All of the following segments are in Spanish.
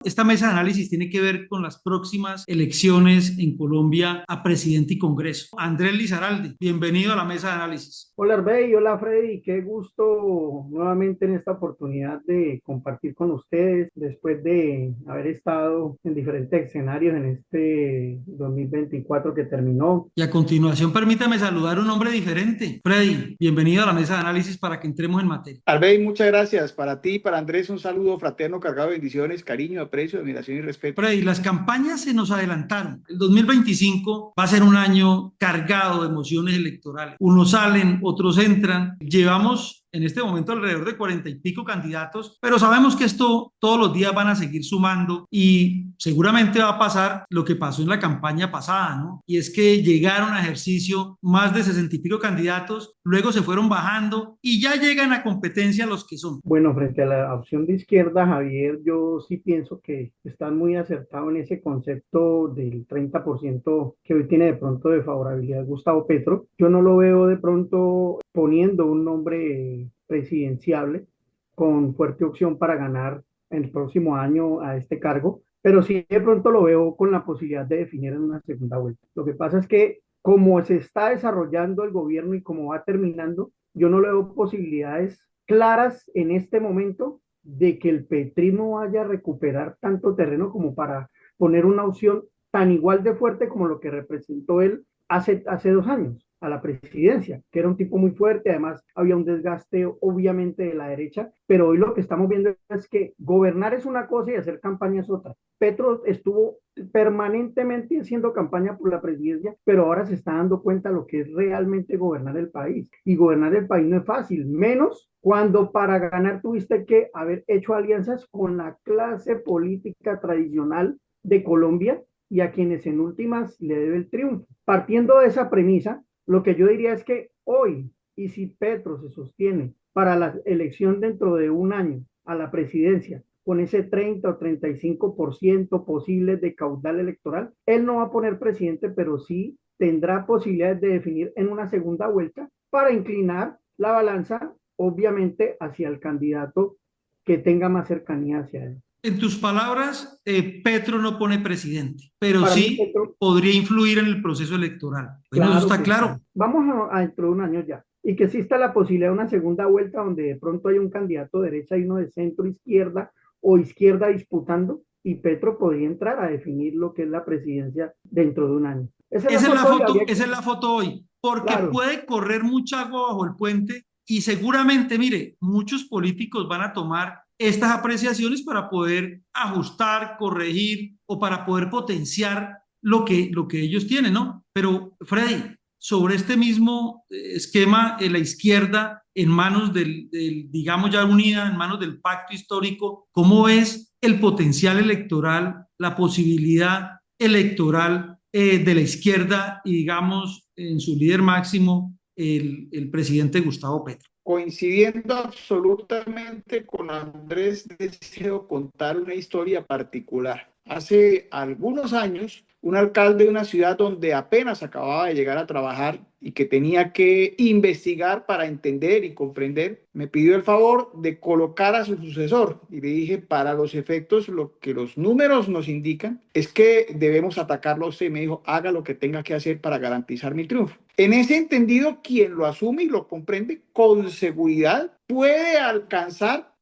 Esta mesa de análisis tiene que ver con las próximas elecciones en Colombia a presidente y Congreso. Andrés Lizaralde, bienvenido a la mesa de análisis. Hola Arbey, hola Freddy, qué gusto nuevamente en esta oportunidad de compartir con ustedes después de haber estado en diferentes escenarios en este 2024 que terminó. Y a continuación, permítame saludar a un hombre diferente. Freddy, bienvenido a la mesa de análisis para que entremos en materia. Albey, muchas gracias. Para ti y para Andrés, un saludo fraterno cargado de bendiciones, cariño, aprecio, admiración y respeto. Freddy, las campañas se nos adelantaron. El 2025 va a ser un año cargado de emociones electorales. Unos salen, otros entran. Llevamos en este momento alrededor de 40 y pico candidatos, pero sabemos que esto todos los días van a seguir sumando y seguramente va a pasar lo que pasó en la campaña pasada, ¿no? Y es que llegaron a ejercicio más de 60 y pico candidatos, luego se fueron bajando y ya llegan a competencia los que son. Bueno, frente a la opción de izquierda, Javier, yo sí pienso que están muy acertado en ese concepto del 30% que hoy tiene de pronto de favorabilidad Gustavo Petro. Yo no lo veo de pronto poniendo un nombre presidenciable con fuerte opción para ganar el próximo año a este cargo, pero sí de pronto lo veo con la posibilidad de definir en una segunda vuelta. Lo que pasa es que como se está desarrollando el gobierno y como va terminando, yo no le veo posibilidades claras en este momento de que el petrismo vaya a recuperar tanto terreno como para poner una opción tan igual de fuerte como lo que representó él hace 2 años a la presidencia, que era un tipo muy fuerte, además había un desgaste obviamente de la derecha, pero hoy lo que estamos viendo es que gobernar es una cosa y hacer campaña es otra. Petro estuvo permanentemente haciendo campaña por la presidencia, pero ahora se está dando cuenta de lo que es realmente gobernar el país. Y gobernar el país no es fácil, menos cuando para ganar tuviste que haber hecho alianzas con la clase política tradicional de Colombia y a quienes en últimas le debe el triunfo. Partiendo de esa premisa, lo que yo diría es que hoy, y si Petro se sostiene para la elección dentro de un año a la presidencia, con ese 30 o 35% posible de caudal electoral, él no va a poner presidente, pero sí tendrá posibilidades de definir en una segunda vuelta para inclinar la balanza, obviamente, hacia el candidato que tenga más cercanía hacia él. En tus palabras, Petro no pone presidente, pero Para mí, sí Petro, podría influir en el proceso electoral. Bueno, eso claro está que sí. claro. Vamos a dentro de un año ya. Y que exista la posibilidad de una segunda vuelta donde de pronto hay un candidato de derecha y uno de centro izquierda o izquierda disputando y Petro podría entrar a definir lo que es la presidencia dentro de un año. Esa es la foto y habría Esa que, es la foto hoy, porque claro, puede correr mucha agua bajo el puente y seguramente, mire, muchos políticos van a tomar estas apreciaciones para poder ajustar, corregir o para poder potenciar lo que ellos tienen, ¿no? Pero, Freddy, sobre este mismo esquema, la izquierda en manos digamos ya unida, en manos del pacto histórico, ¿cómo ves el potencial electoral, la posibilidad electoral de la izquierda y digamos en su líder máximo, el presidente Gustavo Petro? Coincidiendo absolutamente con Andrés, deseo contar una historia particular. Hace algunos años, un alcalde de una ciudad donde apenas acababa de llegar a trabajar y que tenía que investigar para entender y comprender, me pidió el favor de colocar a su sucesor y le dije, para los efectos, lo que los números nos indican es que debemos atacarlo a usted. Y me dijo, haga lo que tenga que hacer para garantizar mi triunfo. En ese entendido, quien lo asume y lo comprende con seguridad puede alcanzar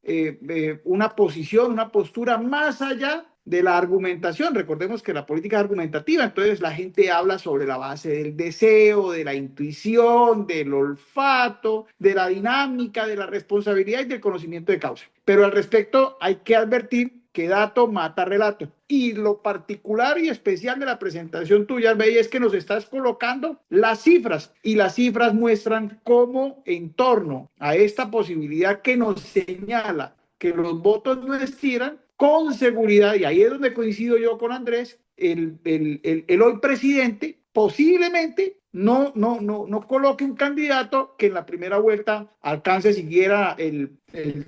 una posición, una postura más allá de la argumentación. Recordemos que la política es argumentativa, entonces la gente habla sobre la base del deseo, de la intuición, del olfato, de la dinámica, de la responsabilidad y del conocimiento de causa. Pero al respecto hay que advertir que dato mata relato. Y lo particular y especial de la presentación tuya, Albey, es que nos estás colocando las cifras y las cifras muestran cómo en torno a esta posibilidad que nos señala que los votos no estiran, con seguridad, y ahí es donde coincido yo con Andrés, el hoy presidente posiblemente no coloque un candidato que en la primera vuelta alcance siquiera el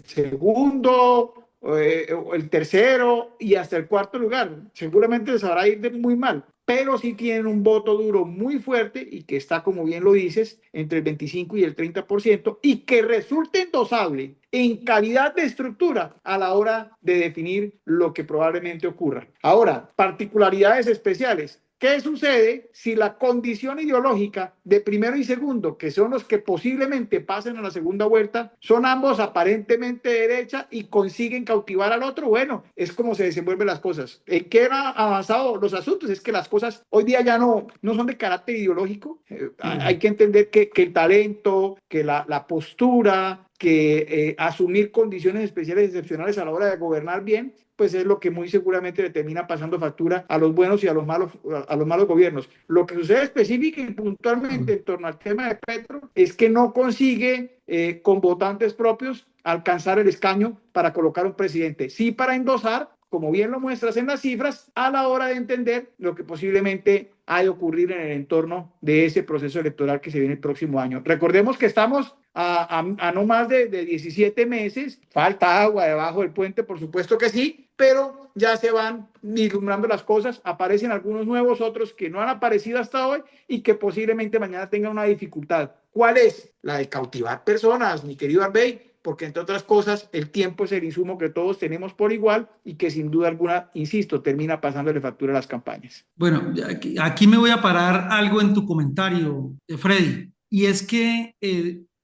segundo, el tercero y hasta el cuarto lugar. Seguramente les habrá ir de muy mal. pero sí tienen un voto duro muy fuerte y que está, como bien lo dices, entre el 25 y el 30% y que resulta endosable en calidad de estructura a la hora de definir lo que probablemente ocurra. Ahora, particularidades especiales. ¿Qué sucede si la condición ideológica de primero y segundo, que son los que posiblemente pasen a la segunda vuelta, son ambos aparentemente de derecha y consiguen cautivar al otro? Bueno, es como se desenvuelven las cosas. ¿En qué han avanzado los asuntos? Es que las cosas hoy día ya no son de carácter ideológico. Hay que entender que el talento, que la postura, que asumir condiciones especiales y excepcionales a la hora de gobernar bien, pues es lo que muy seguramente le termina pasando factura a los buenos y a los malos gobiernos. Lo que sucede específica y puntualmente en torno al tema de Petro es que no consigue con votantes propios alcanzar el escaño para colocar un presidente, sí para endosar, como bien lo muestras en las cifras, a la hora de entender lo que posiblemente ha de ocurrir en el entorno de ese proceso electoral que se viene el próximo año. Recordemos que estamos a no más de 17 meses, falta agua debajo del puente, por supuesto que sí, pero ya se van vislumbrando las cosas, aparecen algunos nuevos, otros que no han aparecido hasta hoy y que posiblemente mañana tengan una dificultad. ¿Cuál es? La de cautivar personas, mi querido Arbey, porque entre otras cosas el tiempo es el insumo que todos tenemos por igual y que sin duda alguna, insisto, termina pasándole factura a las campañas. Bueno, aquí me voy a parar algo en tu comentario, Freddy, y es que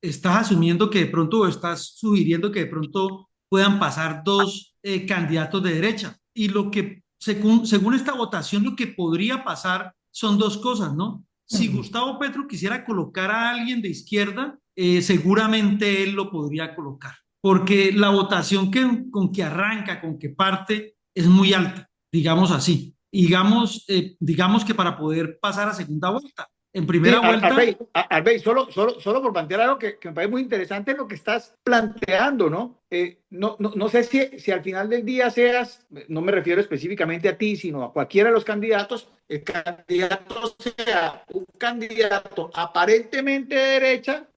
estás asumiendo que de pronto, o estás sugiriendo que de pronto puedan pasar dos candidatos de derecha. Y lo que, según esta votación, lo que podría pasar son dos cosas, ¿no? Si Gustavo Petro quisiera colocar a alguien de izquierda, seguramente él lo podría colocar, porque la votación con que arranca, con que parte, es muy alta, digamos así. Digamos que para poder pasar a segunda vuelta. En Sí, primera vuelta, Arbey, solo por plantear algo que me parece muy interesante lo que estás planteando, ¿no? No sé si al final del día seas, no me refiero específicamente a ti, sino a cualquiera de los candidatos, el candidato sea un candidato aparentemente de derecha,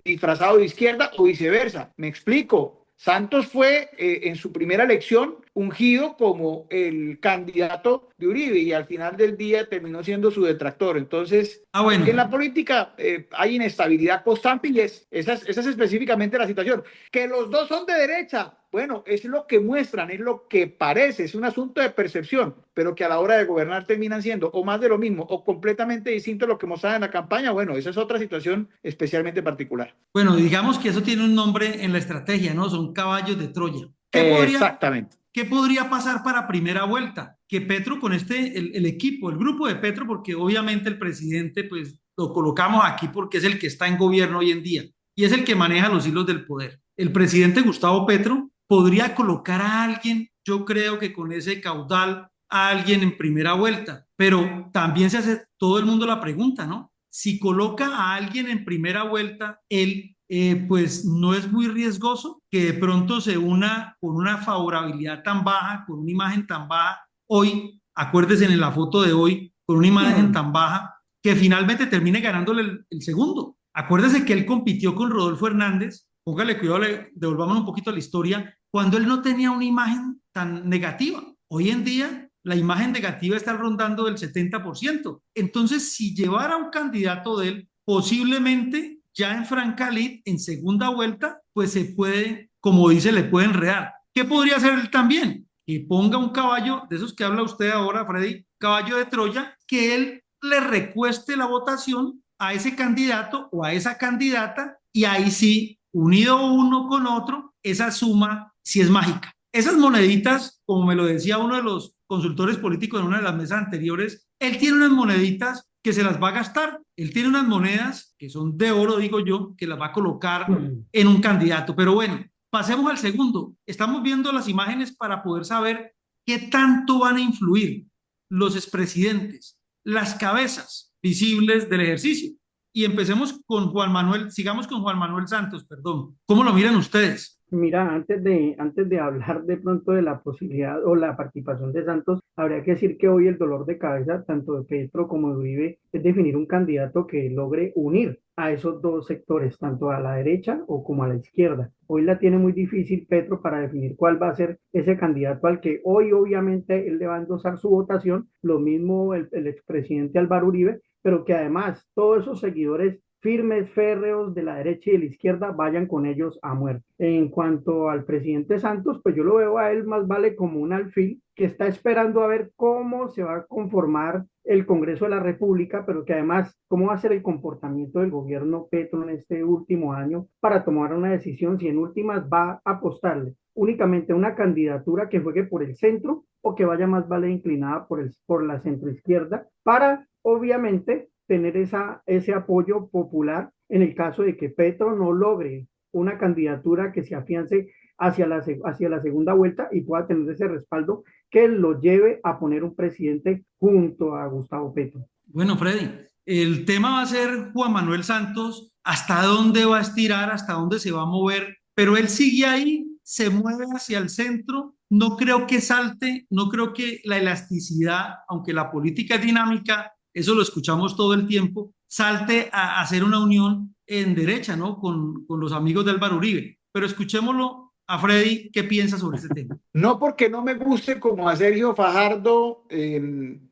disfrazado de izquierda o viceversa. Me explico. Santos fue en su primera elección ungido como el candidato de Uribe y al final del día terminó siendo su detractor. Entonces, en la bueno, política hay inestabilidad constante y esa es específicamente la situación. Que los dos son de derecha, bueno, es lo que muestran, es lo que parece, es un asunto de percepción, pero que a la hora de gobernar terminan siendo o más de lo mismo o completamente distinto a lo que mostraban en la campaña. Bueno, esa es otra situación especialmente particular. bueno, digamos que eso tiene un nombre en la estrategia, ¿no? Son caballos de Troya. Exactamente. ¿Qué podría pasar para primera vuelta? Que Petro con el equipo, el grupo de Petro, porque obviamente el presidente, pues lo colocamos aquí porque es el que está en gobierno hoy en día y es el que maneja los hilos del poder. El presidente Gustavo Petro podría colocar a alguien, yo creo que con ese caudal, a alguien en primera vuelta, pero también se hace todo el mundo la pregunta, ¿no? Si coloca a alguien en primera vuelta, él pues no es muy riesgoso que de pronto se una con una favorabilidad tan baja, con una imagen tan baja, hoy, acuérdense en la foto de hoy, con una imagen tan baja, que finalmente termine ganándole el segundo. Acuérdese que él compitió con Rodolfo Hernández, póngale cuidado, devolvamos un poquito a la historia, cuando él no tenía una imagen tan negativa. Hoy en día la imagen negativa está rondando del 70%. Entonces, si llevara un candidato de él, posiblemente ya en franca lid, en segunda vuelta, pues se puede, como dice, le puede enredar. ¿Qué podría hacer él también? Que ponga un caballo, de esos que habla usted ahora, Freddy, caballo de Troya, que él le recueste la votación a ese candidato o a esa candidata y ahí sí, unido uno con otro, esa suma sí es mágica. Esas moneditas, como me lo decía uno de los consultores políticos en una de las mesas anteriores, él tiene unas moneditas que se las va a gastar. Él tiene unas monedas que son de oro, digo yo, que las va a colocar en un candidato. Pero bueno, pasemos al segundo. Estamos viendo las imágenes para poder saber qué tanto van a influir los expresidentes, las cabezas visibles del ejercicio. y empecemos con Juan Manuel, sigamos con Juan Manuel Santos, perdón. ¿Cómo lo miran ustedes? Mira, antes de hablar de pronto de la posibilidad o la participación de Santos, habría que decir que hoy el dolor de cabeza, tanto de Petro como de Uribe, es definir un candidato que logre unir a esos dos sectores, tanto a la derecha o como a la izquierda. Hoy la tiene muy difícil Petro para definir cuál va a ser ese candidato al que hoy obviamente él le va a endosar su votación, lo mismo el expresidente Álvaro Uribe, pero que además todos esos seguidores firmes, férreos de la derecha y de la izquierda vayan con ellos a muerte. En cuanto al presidente Santos, pues yo lo veo a él más vale como un alfil que está esperando a ver cómo se va a conformar el Congreso de la República, pero que además cómo va a ser el comportamiento del gobierno Petro en este último año para tomar una decisión si en últimas va a apostarle únicamente a una candidatura que juegue por el centro o que vaya más vale inclinada por la centroizquierda para obviamente tener ese apoyo popular en el caso de que Petro no logre una candidatura que se afiance hacia la segunda vuelta y pueda tener ese respaldo que lo lleve a poner un presidente junto a Gustavo Petro. Bueno, Freddy, el tema va a ser Juan Manuel Santos, hasta dónde va a estirar, hasta dónde se va a mover, pero él sigue ahí, se mueve hacia el centro. No creo que salte, no creo que la elasticidad, aunque la política es dinámica, eso lo escuchamos todo el tiempo, salte a hacer una unión en derecha, ¿no? Con los amigos de Álvaro Uribe. Pero escuchémoslo a Freddy, ¿qué piensa sobre este tema? No porque no me guste como a Sergio Fajardo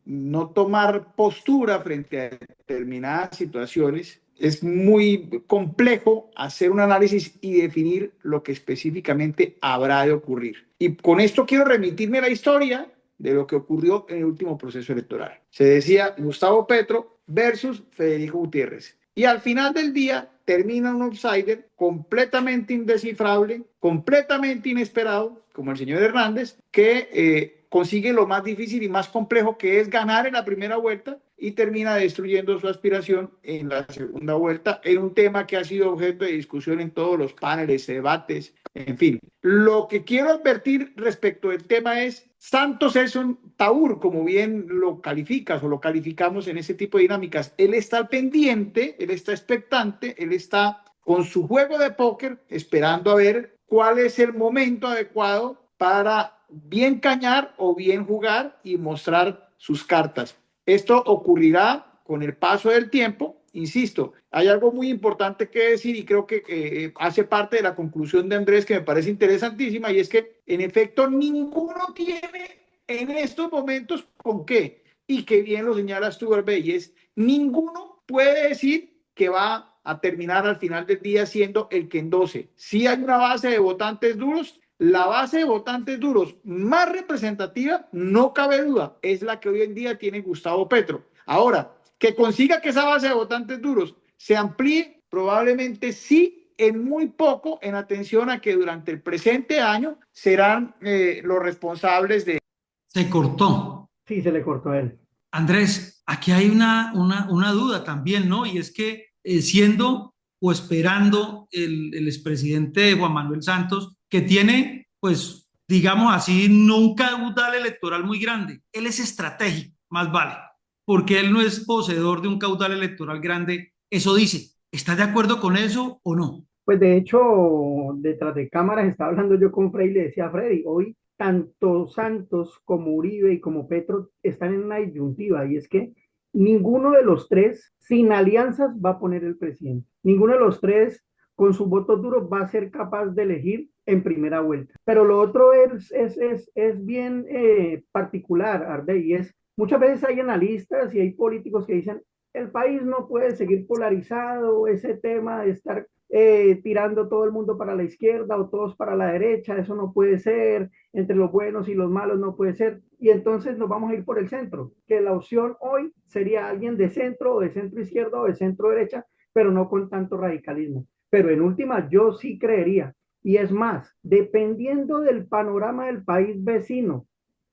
no tomar postura frente a determinadas situaciones, es muy complejo hacer un análisis y definir lo que específicamente habrá de ocurrir. Y con esto quiero remitirme a la historia de lo que ocurrió en el último proceso electoral. Se decía Gustavo Petro versus Federico Gutiérrez. Y al final del día termina un outsider completamente indescifrable, completamente inesperado, como el señor Hernández, que consigue lo más difícil y más complejo, que es ganar en la primera vuelta, y termina destruyendo su aspiración en la segunda vuelta, en un tema que ha sido objeto de discusión en todos los paneles, debates, en fin. Lo que quiero advertir respecto del tema es, Santos es un taur, como bien lo calificas o lo calificamos en ese tipo de dinámicas. Él está al pendiente, él está expectante, él está con su juego de póker esperando a ver cuál es el momento adecuado para bien cañar o bien jugar y mostrar sus cartas. Esto ocurrirá con el paso del tiempo. Insisto, hay algo muy importante que decir y creo que hace parte de la conclusión de Andrés que me parece interesantísima, y es que en efecto ninguno tiene en estos momentos con qué, y que bien lo señalas tú, Herbey, es ninguno puede decir que va a terminar al final del día siendo el que endose. Sí hay una base de votantes duros. La base de votantes duros más representativa, no cabe duda, es la que hoy en día tiene Gustavo Petro. Ahora, que consiga que esa base de votantes duros se amplíe, probablemente sí, en muy poco, en atención a que durante el presente año serán los responsables de... Se cortó. Sí, se le cortó a él. Andrés, aquí hay una duda también, ¿no? Y es que siendo o esperando el expresidente Juan Manuel Santos, que tiene, pues, digamos así, no un caudal electoral muy grande, él es estratégico, más vale, porque él no es poseedor de un caudal electoral grande, eso dice. ¿Estás de acuerdo con eso o no? Pues de hecho, detrás de cámaras estaba hablando yo con Frey y le decía a Freddy, hoy tanto Santos como Uribe y como Petro están en una disyuntiva y es que ninguno de los tres sin alianzas va a poner el presidente. Ninguno de los tres con sus votos duros va a ser capaz de elegir en primera vuelta. Pero lo otro es bien particular, Arde, y es muchas veces hay analistas y hay políticos que dicen el país no puede seguir polarizado, ese tema de estar tirando todo el mundo para la izquierda o todos para la derecha, eso no puede ser, entre los buenos y los malos no puede ser, y entonces nos vamos a ir por el centro, que la opción hoy sería alguien de centro o de centro izquierda o de centro derecha, pero no con tanto radicalismo. Pero en última, yo sí creería, y es más, dependiendo del panorama del país vecino,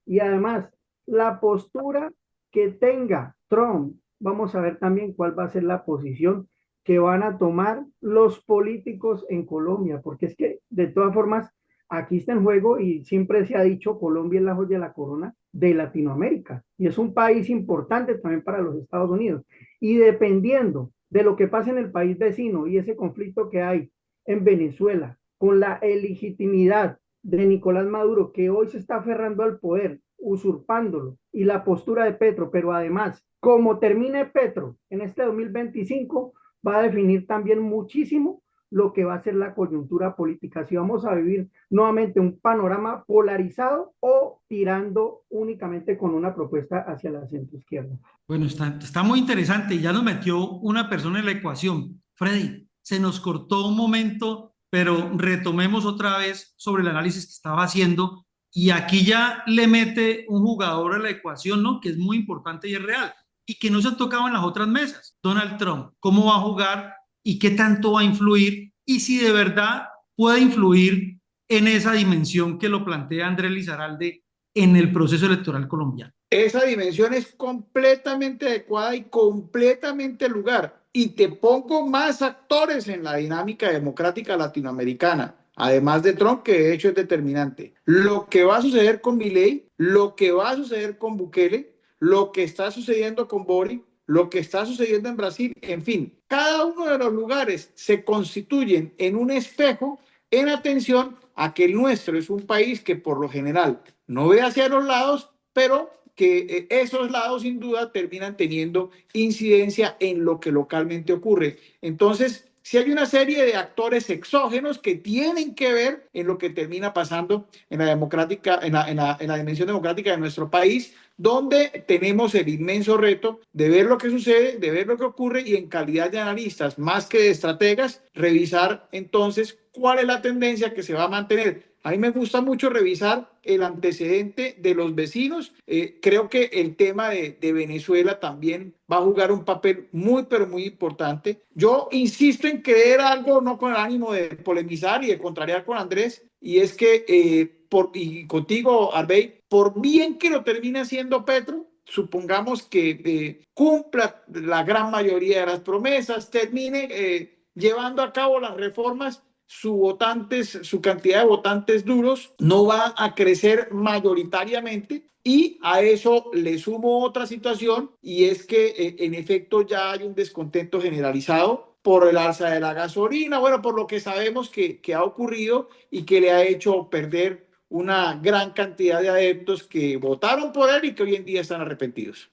y además la postura que tenga Trump, vamos a ver también cuál va a ser la posición que van a tomar los políticos en Colombia, porque es que de todas formas aquí está en juego y siempre se ha dicho Colombia es la joya de la corona de Latinoamérica y es un país importante también para los Estados Unidos y dependiendo de lo que pasa en el país vecino y ese conflicto que hay en Venezuela, con la ilegitimidad de Nicolás Maduro, que hoy se está aferrando al poder, usurpándolo, y la postura de Petro, pero además, como termine Petro en este 2025, va a definir también muchísimo lo que va a ser la coyuntura política, si vamos a vivir nuevamente un panorama polarizado o tirando únicamente con una propuesta hacia la centroizquierda. Bueno, está muy interesante y ya nos metió una persona en la ecuación. Freddy, se nos cortó un momento, pero retomemos otra vez sobre el análisis que estaba haciendo y aquí ya le mete un jugador a la ecuación, ¿no? Que es muy importante y es real y que no se ha tocado en las otras mesas. Donald Trump, ¿cómo va a jugar y qué tanto va a influir? Y si de verdad puede influir en esa dimensión que lo plantea Andrés Lizarralde en el proceso electoral colombiano. Esa dimensión es completamente adecuada y completamente lugar. Y te pongo más actores en la dinámica democrática latinoamericana, además de Trump, que de hecho es determinante. Lo que va a suceder con Milei, lo que va a suceder con Bukele, lo que está sucediendo con Boric, lo que está sucediendo en Brasil, en fin, cada uno de los lugares se constituyen en un espejo en atención a que el nuestro es un país que por lo general no ve hacia los lados, pero que esos lados sin duda terminan teniendo incidencia en lo que localmente ocurre. Entonces, si hay una serie de actores exógenos que tienen que ver en lo que termina pasando en la democrática, en la dimensión democrática de nuestro país, donde tenemos el inmenso reto de ver lo que sucede, de ver lo que ocurre y en calidad de analistas, más que de estrategas, revisar entonces cuál es la tendencia que se va a mantener. A mí me gusta mucho revisar el antecedente de los vecinos. Creo que el tema de Venezuela también va a jugar un papel muy, pero muy importante. Yo insisto en creer algo, no con el ánimo de polemizar y de contrariar con Andrés, y es que, y contigo, Arbey, por bien que lo termine haciendo Petro, supongamos que cumpla la gran mayoría de las promesas, termine llevando a cabo las reformas, su cantidad de votantes duros no va a crecer mayoritariamente y a eso le sumo otra situación y es que en efecto ya hay un descontento generalizado por el alza de la gasolina, bueno, por lo que sabemos que ha ocurrido y que le ha hecho perder una gran cantidad de adeptos que votaron por él y que hoy en día están arrepentidos.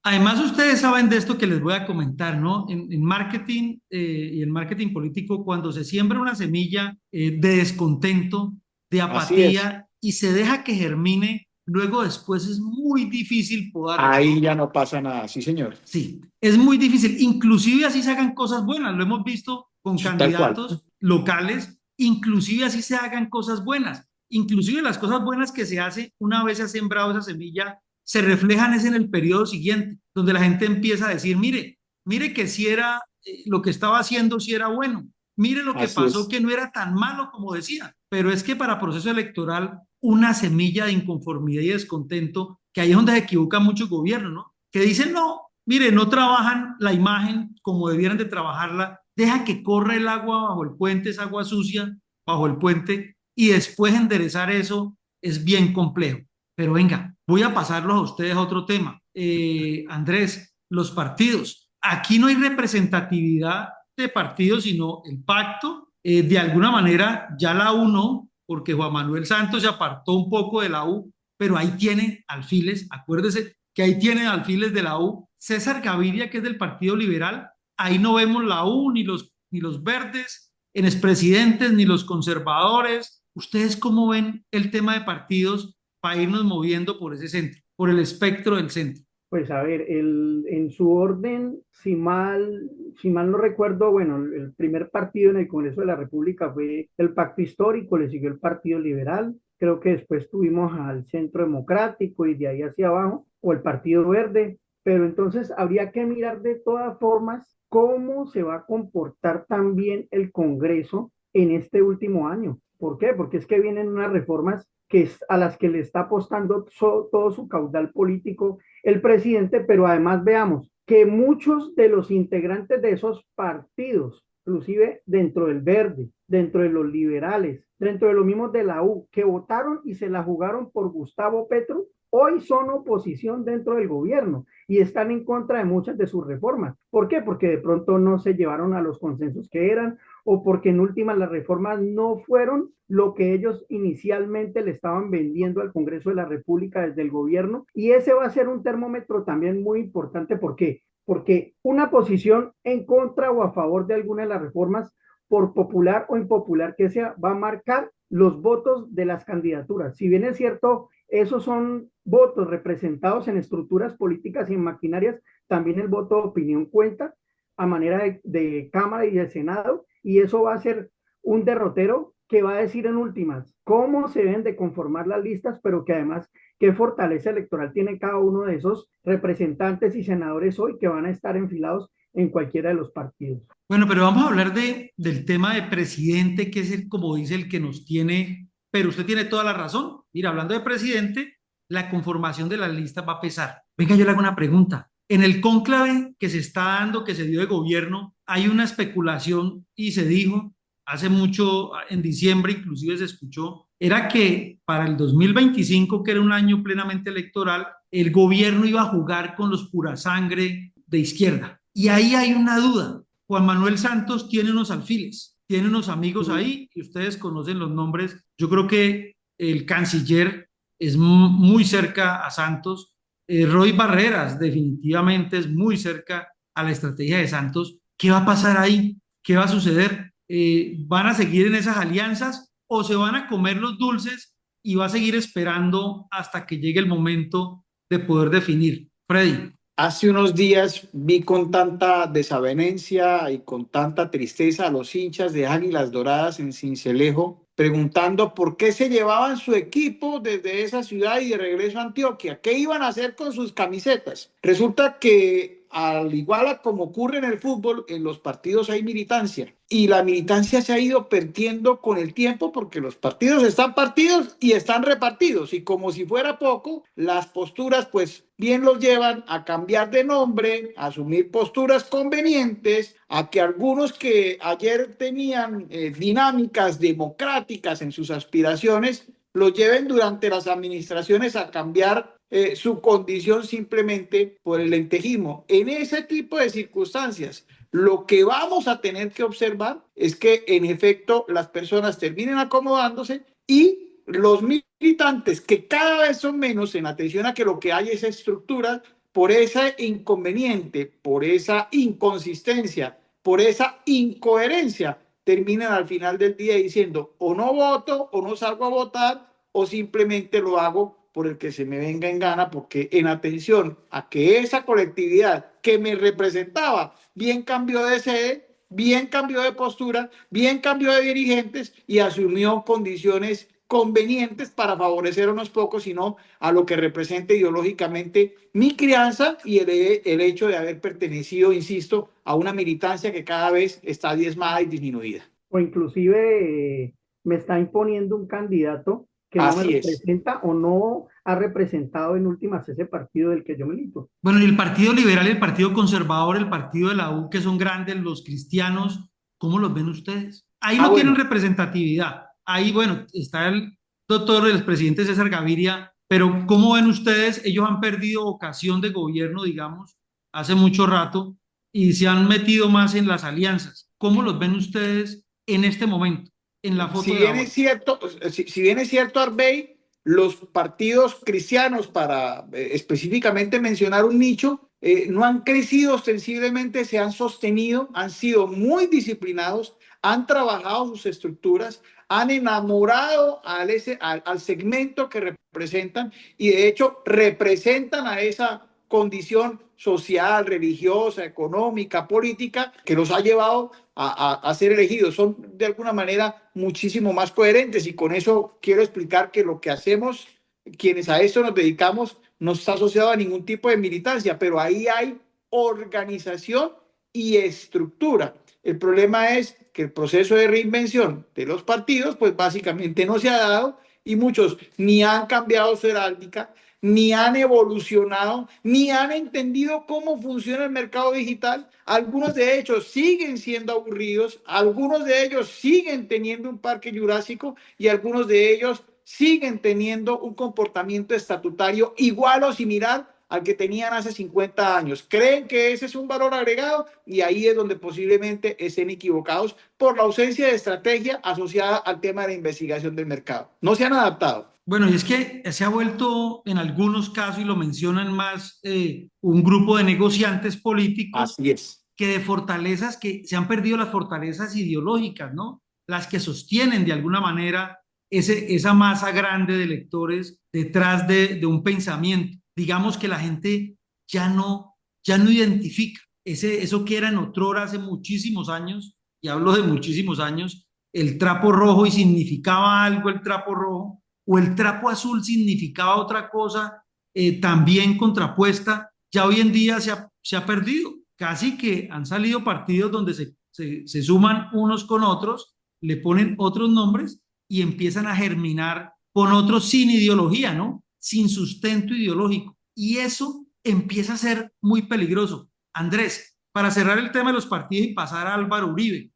Además, ustedes saben de esto que les voy a comentar, ¿no? En marketing y en marketing político, cuando se siembra una semilla de descontento, de Así es. apatía y se deja que germine, luego después es muy difícil podarla, Ahí ¿no? ya no pasa nada, sí señor. Sí, es muy difícil. Inclusive así se hagan cosas buenas. Lo hemos visto con Sí, tal cual. candidatos locales, inclusive así se hagan cosas buenas. Inclusive las cosas buenas que se hace una vez se ha sembrado esa semilla, se reflejan es en el periodo siguiente, donde la gente empieza a decir, mire que si era lo que estaba haciendo, si era bueno. Mire lo que Así pasó, es. que no era tan malo como decía. Pero es que para proceso electoral, una semilla de inconformidad y descontento, que ahí es donde se equivoca mucho el gobierno, ¿no? Que dicen, no, mire, no trabajan la imagen como debieran de trabajarla, deja que corra el agua bajo el puente, es agua sucia bajo el puente, y después enderezar eso es bien complejo. Pero venga, voy a pasarlos a ustedes a otro tema. Andrés, los partidos. Aquí no hay representatividad de partidos, sino el pacto. De alguna manera, ya la U no, porque Juan Manuel Santos se apartó un poco de la U, pero ahí tiene alfiles, acuérdese que ahí tiene alfiles de la U. César Gaviria, que es del Partido Liberal, ahí no vemos la U, ni los verdes, en expresidentes, ni los conservadores. ¿Ustedes cómo ven el tema de partidos para irnos moviendo por ese centro, por el espectro del centro? Pues a ver, en su orden, si mal no recuerdo, bueno, el primer partido en el Congreso de la República fue el Pacto Histórico, le siguió el Partido Liberal, creo que después tuvimos al Centro Democrático y de ahí hacia abajo, o el Partido Verde, pero entonces habría que mirar de todas formas cómo se va a comportar también el Congreso en este último año. ¿Por qué? Porque es que vienen unas reformas a las que le está apostando todo su caudal político el presidente, pero además veamos que muchos de los integrantes de esos partidos, inclusive dentro del Verde, dentro de los liberales, dentro de los mismos de la U, que votaron y se la jugaron por Gustavo Petro, hoy son oposición dentro del gobierno y están en contra de muchas de sus reformas. ¿Por qué? Porque de pronto no se llevaron a los consensos que eran o porque en últimas las reformas no fueron lo que ellos inicialmente le estaban vendiendo al Congreso de la República desde el gobierno. Y ese va a ser un termómetro también muy importante. ¿Por qué? Porque una posición en contra o a favor de alguna de las reformas, por popular o impopular que sea, va a marcar los votos de las candidaturas. Si bien es cierto, esos son votos representados en estructuras políticas y en maquinarias, también el voto de opinión cuenta a manera de Cámara y de Senado, y eso va a ser un derrotero que va a decir en últimas cómo se deben de conformar las listas, pero que además qué fortaleza electoral tiene cada uno de esos representantes y senadores hoy que van a estar enfilados en cualquiera de los partidos. Bueno, pero vamos a hablar del tema de presidente, que es el, como dice, el que nos tiene, pero usted tiene toda la razón. Mira, hablando de presidente, la conformación de las listas va a pesar. Venga, yo le hago una pregunta. En el cónclave que se está dando, que se dio de gobierno, hay una especulación y se dijo hace mucho, en diciembre inclusive se escuchó, era que para el 2025, que era un año plenamente electoral, el gobierno iba a jugar con los pura sangre de izquierda. Y ahí hay una duda. Juan Manuel Santos tiene unos alfiles, tiene unos amigos ahí y ustedes conocen los nombres. Yo creo que el canciller es muy cerca a Santos. Roy Barreras definitivamente es muy cerca a la estrategia de Santos. ¿Qué va a pasar ahí? ¿Qué va a suceder? ¿Van a seguir en esas alianzas o se van a comer los dulces y va a seguir esperando hasta que llegue el momento de poder definir? Freddy. Hace unos días vi con tanta desavenencia y con tanta tristeza a los hinchas de Águilas Doradas en Sincelejo preguntando por qué se llevaban su equipo desde esa ciudad y de regreso a Antioquia. ¿Qué iban a hacer con sus camisetas? Resulta que al igual a como ocurre en el fútbol, en los partidos hay militancia y la militancia se ha ido perdiendo con el tiempo porque los partidos están partidos y están repartidos y como si fuera poco, las posturas pues bien los llevan a cambiar de nombre, a asumir posturas convenientes, a que algunos que ayer tenían dinámicas democráticas en sus aspiraciones, los lleven durante las administraciones a cambiar su condición simplemente por el lentejismo. En ese tipo de circunstancias, lo que vamos a tener que observar es que en efecto las personas terminen acomodándose y los militantes, que cada vez son menos, en atención a que lo que hay es estructura, por ese inconveniente, por esa inconsistencia, por esa incoherencia, terminan al final del día diciendo o no voto o no salgo a votar o simplemente lo hago por el que se me venga en gana, porque en atención a que esa colectividad que me representaba bien cambió de sede, bien cambió de postura, bien cambió de dirigentes y asumió condiciones convenientes para favorecer a unos pocos, sino a lo que representa ideológicamente mi crianza y el hecho de haber pertenecido, insisto, a una militancia que cada vez está diezmada y disminuida. O inclusive me está imponiendo un candidato que no me Así es. representa o no ha representado en últimas ese partido del que yo milito. Bueno, y el Partido Liberal, el Partido Conservador, el Partido de la U, que son grandes, los cristianos, ¿cómo los ven ustedes? Ahí no tienen Bueno, representatividad. Ahí, bueno, está el doctor, el presidente César Gaviria, pero ¿cómo ven ustedes? Ellos han perdido ocasión de gobierno, digamos, hace mucho rato y se han metido más en las alianzas. ¿Cómo los ven ustedes en este momento, en la foto si de bien ahora? es cierto, si bien es cierto, Arbey, los partidos cristianos, para específicamente mencionar un nicho, no han crecido ostensiblemente, se han sostenido, han sido muy disciplinados, han trabajado sus estructuras, han enamorado al segmento que representan y de hecho representan a esa condición social, religiosa, económica, política, que los ha llevado a ser elegidos. Son de alguna manera muchísimo más coherentes y con eso quiero explicar que lo que hacemos, quienes a esto nos dedicamos, no está asociado a ningún tipo de militancia, pero ahí hay organización y estructura. El problema es que el proceso de reinvención de los partidos, pues básicamente no se ha dado y muchos ni han cambiado su heráldica, ni han evolucionado, ni han entendido cómo funciona el mercado digital. Algunos de ellos siguen siendo aburridos, algunos de ellos siguen teniendo un parque jurásico y algunos de ellos siguen teniendo un comportamiento estatutario igual o similar al que tenían hace 50 años. Creen que ese es un valor agregado y ahí es donde posiblemente estén equivocados por la ausencia de estrategia asociada al tema de la investigación del mercado. No se han adaptado. Bueno, y es que se ha vuelto en algunos casos, y lo mencionan más, un grupo de negociantes políticos Así es. que de fortalezas, que se han perdido las fortalezas ideológicas, ¿no? Las que sostienen de alguna manera esa masa grande de electores detrás de un pensamiento. Digamos que la gente ya no identifica eso que era en otrora hace muchísimos años, y hablo de muchísimos años, el trapo rojo y significaba algo el trapo rojo, o el trapo azul significaba otra cosa, también contrapuesta. Ya hoy en día se ha perdido. Casi que han salido partidos donde se suman unos con otros, le ponen otros nombres y empiezan a germinar con otros sin ideología, ¿no? Sin sustento ideológico. Y eso empieza a ser muy peligroso. Andrés, para cerrar el tema de los partidos y pasar a Álvaro Uribe,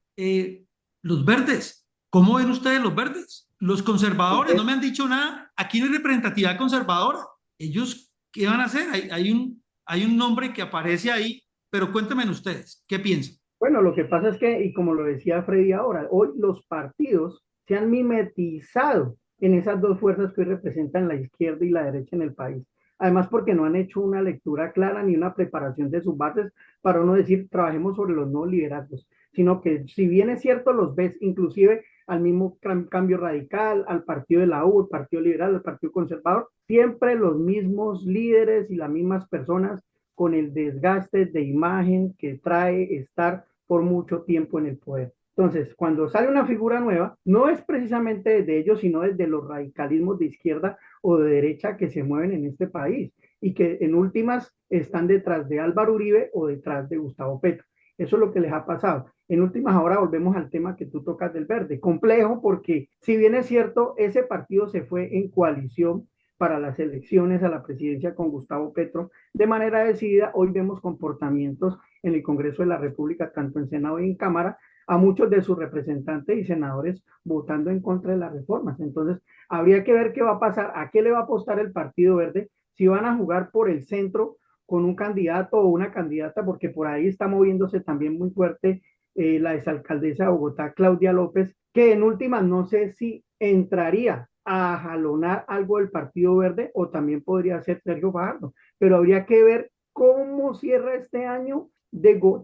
los verdes, ¿cómo ven ustedes los verdes? Los conservadores no me han dicho nada. Aquí no hay representatividad conservadora. Ellos, ¿qué van a hacer? Hay un nombre que aparece ahí, pero cuéntenme ustedes, ¿qué piensan? Bueno, lo que pasa es que, y como lo decía Freddy ahora, hoy los partidos se han mimetizado en esas dos fuerzas que hoy representan la izquierda y la derecha en el país. Además, porque no han hecho una lectura clara ni una preparación de sus bases para no decir trabajemos sobre los nuevos liderazgos, sino que si bien es cierto, los ves inclusive al mismo cambio radical, al partido de la U, al partido liberal, al partido conservador, siempre los mismos líderes y las mismas personas con el desgaste de imagen que trae estar por mucho tiempo en el poder. Entonces, cuando sale una figura nueva, no es precisamente desde ellos, sino desde los radicalismos de izquierda o de derecha que se mueven en este país y que en últimas están detrás de Álvaro Uribe o detrás de Gustavo Petro. Eso es lo que les ha pasado. En últimas, ahora volvemos al tema que tú tocas del verde. Complejo porque, si bien es cierto, ese partido se fue en coalición para las elecciones a la presidencia con Gustavo Petro de manera decidida. Hoy vemos comportamientos en el Congreso de la República, tanto en Senado y en Cámara, a muchos de sus representantes y senadores votando en contra de las reformas. Entonces, habría que ver qué va a pasar, a qué le va a apostar el Partido Verde, si van a jugar por el centro con un candidato o una candidata, porque por ahí está moviéndose también muy fuerte la exalcaldesa de Bogotá, Claudia López, que en últimas no sé si entraría a jalonar algo del Partido Verde o también podría ser Sergio Fajardo, pero habría que ver cómo cierra este año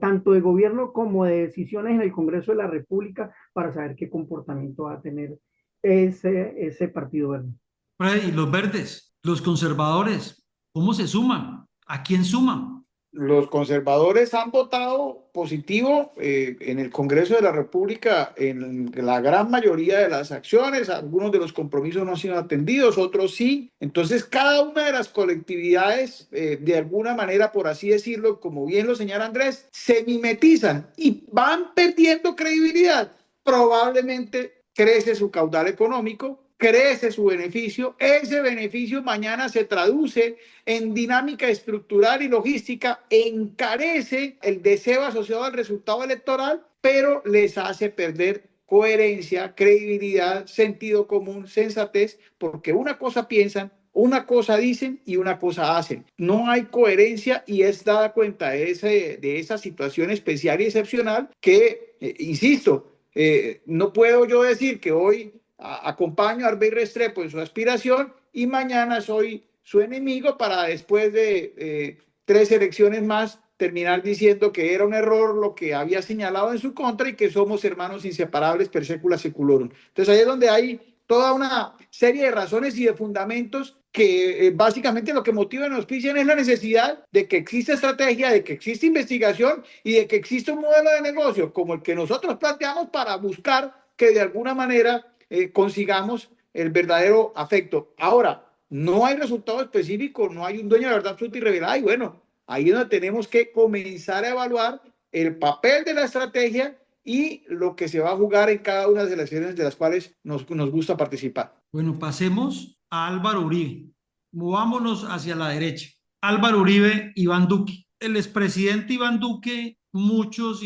tanto de gobierno como de decisiones en el Congreso de la República para saber qué comportamiento va a tener ese Partido Verde. Y los verdes, los conservadores, ¿cómo se suman? ¿A quién suman? Los conservadores han votado positivo en el Congreso de la República en la gran mayoría de las acciones. Algunos de los compromisos no han sido atendidos, otros sí. Entonces, cada una de las colectividades, de alguna manera, por así decirlo, como bien lo señala Andrés, se mimetizan y van perdiendo credibilidad. Probablemente crece su caudal económico, crece su beneficio, ese beneficio mañana se traduce en dinámica estructural y logística, encarece el deseo asociado al resultado electoral, pero les hace perder coherencia, credibilidad, sentido común, sensatez, porque una cosa piensan, una cosa dicen y una cosa hacen. No hay coherencia y es dada cuenta de esa situación especial y excepcional que, insisto, no puedo yo decir que hoy acompaño a Arbey Restrepo en su aspiración y mañana soy su enemigo para después de 3 elecciones más terminar diciendo que era un error lo que había señalado en su contra y que somos hermanos inseparables per secula seculorum. Entonces ahí es donde hay toda una serie de razones y de fundamentos que básicamente lo que motivan y auspician es la necesidad de que exista estrategia, de que exista investigación y de que exista un modelo de negocio como el que nosotros planteamos para buscar que de alguna manera consigamos el verdadero afecto. Ahora, no hay resultado específico, no hay un dueño de verdad absoluta y revelada, y bueno, ahí es donde tenemos que comenzar a evaluar el papel de la estrategia y lo que se va a jugar en cada una de las elecciones de las cuales nos gusta participar. Bueno, pasemos a Álvaro Uribe. Movámonos hacia la derecha. Álvaro Uribe, Iván Duque. El expresidente Iván Duque, muchos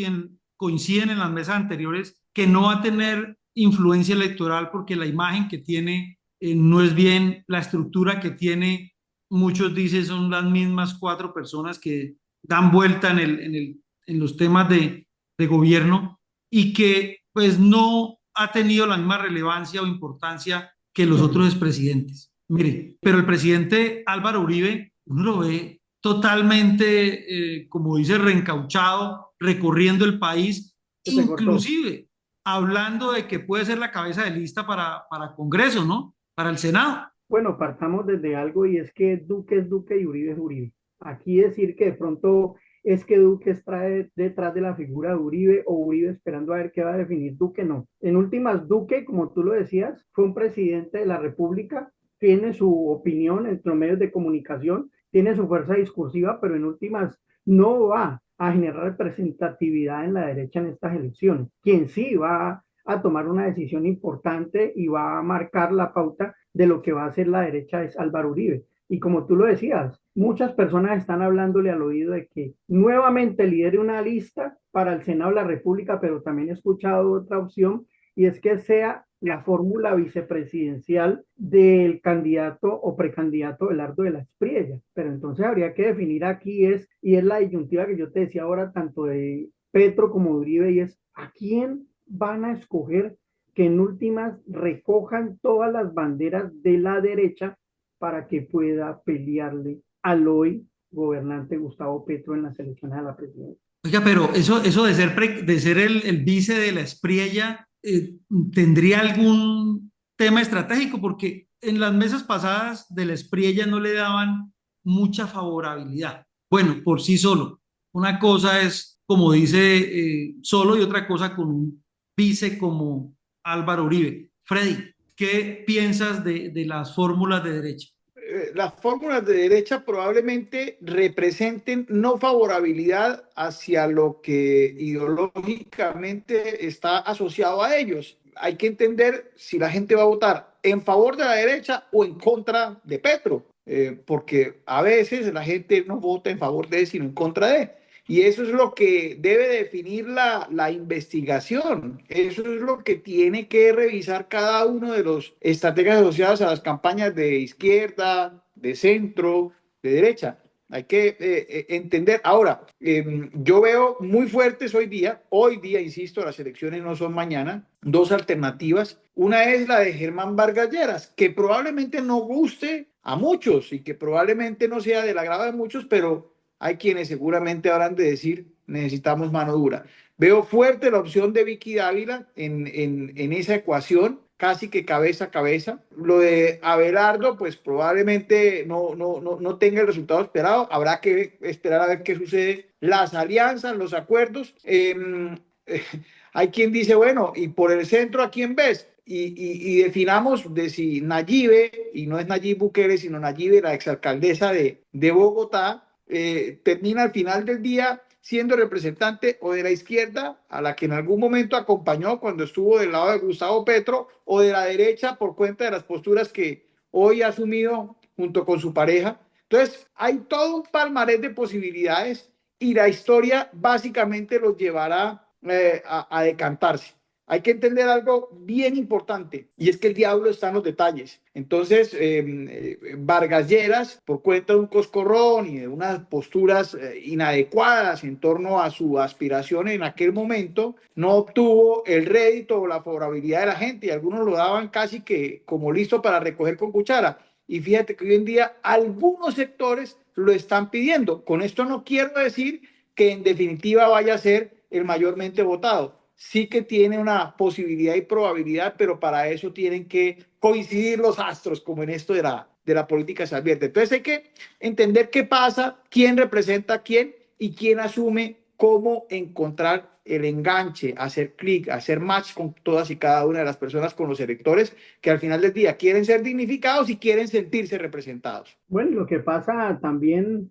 coinciden en las mesas anteriores que no va a tener influencia electoral porque la imagen que tiene no es bien la estructura que tiene, muchos dicen son las mismas cuatro personas que dan vuelta en los temas de gobierno y que pues no ha tenido la misma relevancia o importancia que los otros expresidentes. Mire, pero el presidente Álvaro Uribe, uno lo ve totalmente, como dice, reencauchado, recorriendo el país, Se te cortó. inclusive hablando de que puede ser la cabeza de lista para Congreso, ¿no? Para el Senado. Bueno, partamos desde algo y es que Duque es Duque y Uribe es Uribe. Aquí decir que de pronto es que Duque está detrás de la figura de Uribe o Uribe esperando a ver qué va a definir Duque, no. En últimas, Duque, como tú lo decías, fue un presidente de la República, tiene su opinión entre los medios de comunicación, tiene su fuerza discursiva, pero en últimas no va a generar representatividad en la derecha en estas elecciones. Quien sí va a tomar una decisión importante y va a marcar la pauta de lo que va a hacer la derecha es Álvaro Uribe. Y como tú lo decías, muchas personas están hablándole al oído de que nuevamente lidere una lista para el Senado de la República, pero también he escuchado otra opción y es que sea la fórmula vicepresidencial del candidato o precandidato Belardo de la Espriella. Pero entonces habría que definir aquí y es la disyuntiva que yo te decía ahora, tanto de Petro como de Uribe, y es a quién van a escoger que en últimas recojan todas las banderas de la derecha para que pueda pelearle al hoy gobernante Gustavo Petro en las elecciones a la presidencia. Oiga, pero eso de ser el vice de la Espriella, ¿tendría algún tema estratégico? Porque en las mesas pasadas de la Espriella no le daban mucha favorabilidad. Bueno, por sí solo. Una cosa es, como dice, solo y otra cosa con un vice como Álvaro Uribe. Freddy, ¿qué piensas de las fórmulas de derecha? Las fórmulas de derecha probablemente representen no favorabilidad hacia lo que ideológicamente está asociado a ellos. Hay que entender si la gente va a votar en favor de la derecha o en contra de Petro, porque a veces la gente no vota en favor de él, sino en contra de él. Y eso es lo que debe definir la investigación. Eso es lo que tiene que revisar cada uno de los estrategas asociados a las campañas de izquierda, de centro, de derecha. Hay que entender. Ahora, yo veo muy fuertes hoy día, insisto, las elecciones no son mañana, dos alternativas. Una es la de Germán Vargas Lleras, que probablemente no guste a muchos y que probablemente no sea del agrado de muchos, pero hay quienes seguramente habrán de decir, necesitamos mano dura. Veo fuerte la opción de Vicky Dávila en esa ecuación, casi que cabeza a cabeza. Lo de Abelardo, pues probablemente no tenga el resultado esperado. Habrá que esperar a ver qué sucede. Las alianzas, los acuerdos. Hay quien dice, bueno, y por el centro, ¿a quién ves? Y definamos de si Nayibe, y no es Nayib Bukele, sino Nayibe, la exalcaldesa de Bogotá, termina al final del día siendo representante o de la izquierda, a la que en algún momento acompañó cuando estuvo del lado de Gustavo Petro, o de la derecha por cuenta de las posturas que hoy ha asumido junto con su pareja. Entonces, hay todo un palmarés de posibilidades y la historia básicamente los llevará a decantarse. Hay que entender algo bien importante y es que el diablo está en los detalles. Entonces, Vargas Lleras, por cuenta de un coscorrón y de unas posturas inadecuadas en torno a su aspiración en aquel momento, no obtuvo el rédito o la favorabilidad de la gente y algunos lo daban casi que como listo para recoger con cuchara. Y fíjate que hoy en día algunos sectores lo están pidiendo. Con esto no quiero decir que en definitiva vaya a ser el mayormente votado. Sí que tiene una posibilidad y probabilidad, pero para eso tienen que coincidir los astros, como en esto de la política se advierte. Entonces hay que entender qué pasa, quién representa a quién y quién asume cómo encontrar el enganche, hacer clic, hacer match con todas y cada una de las personas, con los electores que al final del día quieren ser dignificados y quieren sentirse representados. Bueno, lo que pasa también,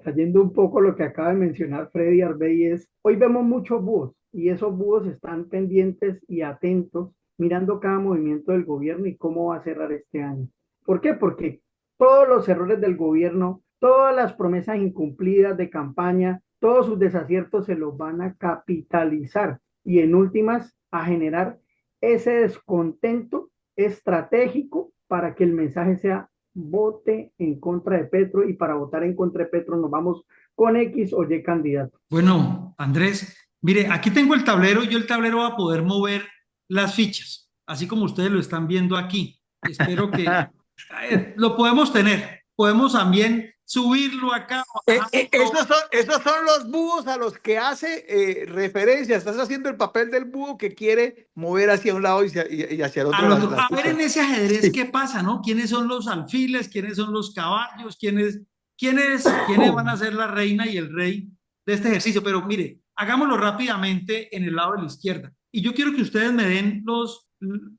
trayendo un poco lo que acaba de mencionar Freddy Arbey, es hoy vemos muchos búhos y esos búhos están pendientes y atentos, mirando cada movimiento del gobierno y cómo va a cerrar este año. ¿Por qué? Porque todos los errores del gobierno, todas las promesas incumplidas de campaña, todos sus desaciertos se los van a capitalizar y en últimas a generar ese descontento estratégico para que el mensaje sea vote en contra de Petro y para votar en contra de Petro nos vamos con X o Y candidato? Bueno, Andrés, mire, aquí tengo el tablero y yo el tablero va a poder mover las fichas, así como ustedes lo están viendo aquí. Espero que lo podemos tener. Podemos también subirlo acá, bajarlo. Esos son los búhos a los que hace referencia. Estás haciendo el papel del búho que quiere mover hacia un lado y hacia el otro Al otro. las A ver fichas. en ese ajedrez Sí. qué pasa, ¿no? ¿Quiénes son los alfiles? ¿Quiénes son los caballos? ¿Quiénes van a ser la reina y el rey de este ejercicio? Pero mire, hagámoslo rápidamente en el lado de la izquierda. Y yo quiero que ustedes me den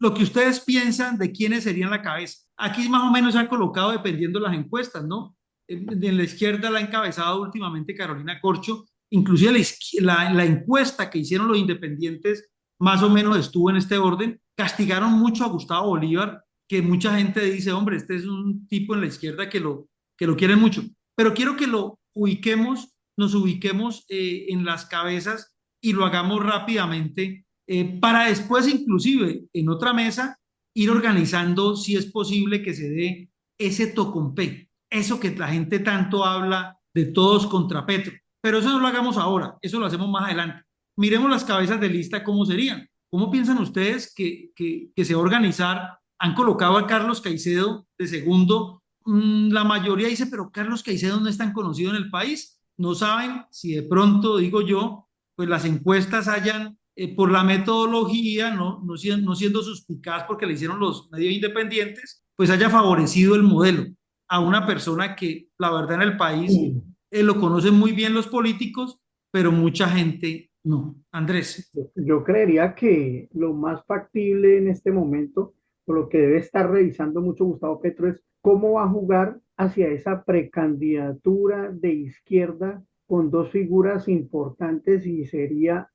lo que ustedes piensan de quiénes serían la cabeza. Aquí más o menos se han colocado dependiendo de las encuestas, ¿no? En la izquierda la ha encabezado últimamente Carolina Corcho. Inclusive la encuesta que hicieron los independientes más o menos estuvo en este orden. Castigaron mucho a Gustavo Bolívar, que mucha gente dice, hombre, este es un tipo en la izquierda que lo quieren mucho. Pero quiero que nos ubiquemos en las cabezas y lo hagamos rápidamente para después, inclusive, en otra mesa, ir organizando si es posible que se dé ese tocompé, eso que la gente tanto habla de todos contra Petro. Pero eso no lo hagamos ahora, eso lo hacemos más adelante. Miremos las cabezas de lista, ¿cómo serían? ¿Cómo piensan ustedes que se va a organizar? Han colocado a Carlos Caicedo de segundo. La mayoría dice, pero Carlos Caicedo no es tan conocido en el país. No saben si de pronto, digo yo, pues las encuestas hayan, por la metodología, no siendo suspicadas porque le hicieron los medios independientes, pues haya favorecido el modelo a una persona que la verdad en el país lo conocen muy bien los políticos, pero mucha gente no. Andrés. Yo creería que lo más factible en este momento, por lo que debe estar revisando mucho Gustavo Petro, es cómo va a jugar hacia esa precandidatura de izquierda con dos figuras importantes y sería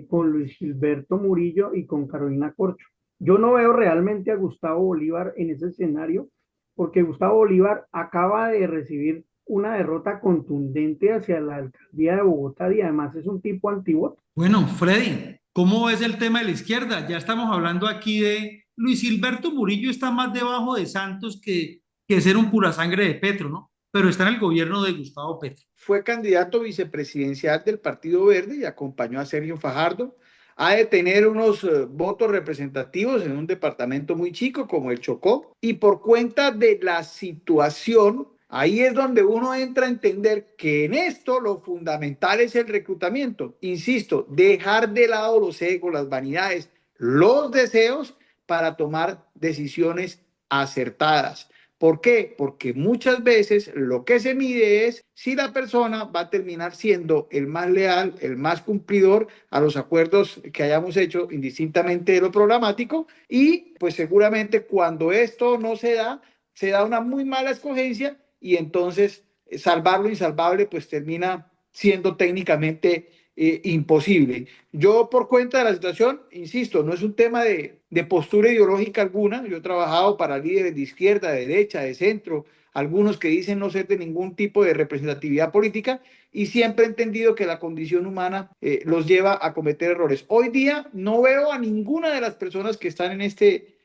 con Luis Gilberto Murillo y con Carolina Corcho. Yo no veo realmente a Gustavo Bolívar en ese escenario porque Gustavo Bolívar acaba de recibir una derrota contundente hacia la alcaldía de Bogotá y además es un tipo antivoto. Bueno, Freddy, ¿cómo es el tema de la izquierda? Ya estamos hablando aquí de Luis Gilberto Murillo, está más debajo de Santos que ser un pura sangre de Petro, ¿no? Pero está en el gobierno de Gustavo Petro. Fue candidato vicepresidencial del Partido Verde y acompañó a Sergio Fajardo. Ha de tener unos votos representativos en un departamento muy chico como el Chocó. Y por cuenta de la situación, ahí es donde uno entra a entender que en esto lo fundamental es el reclutamiento. Insisto, dejar de lado los egos, las vanidades, los deseos para tomar decisiones acertadas. ¿Por qué? Porque muchas veces lo que se mide es si la persona va a terminar siendo el más leal, el más cumplidor a los acuerdos que hayamos hecho indistintamente de lo programático y pues seguramente cuando esto no se da una muy mala escogencia y entonces salvar lo insalvable pues termina siendo técnicamente imposible. Yo por cuenta de la situación, insisto, no es un tema de postura ideológica alguna. Yo he trabajado para líderes de izquierda, de derecha, de centro, algunos que dicen no ser de ningún tipo de representatividad política y siempre he entendido que la condición humana los lleva a cometer errores. Hoy día no veo a ninguna de las personas que están en este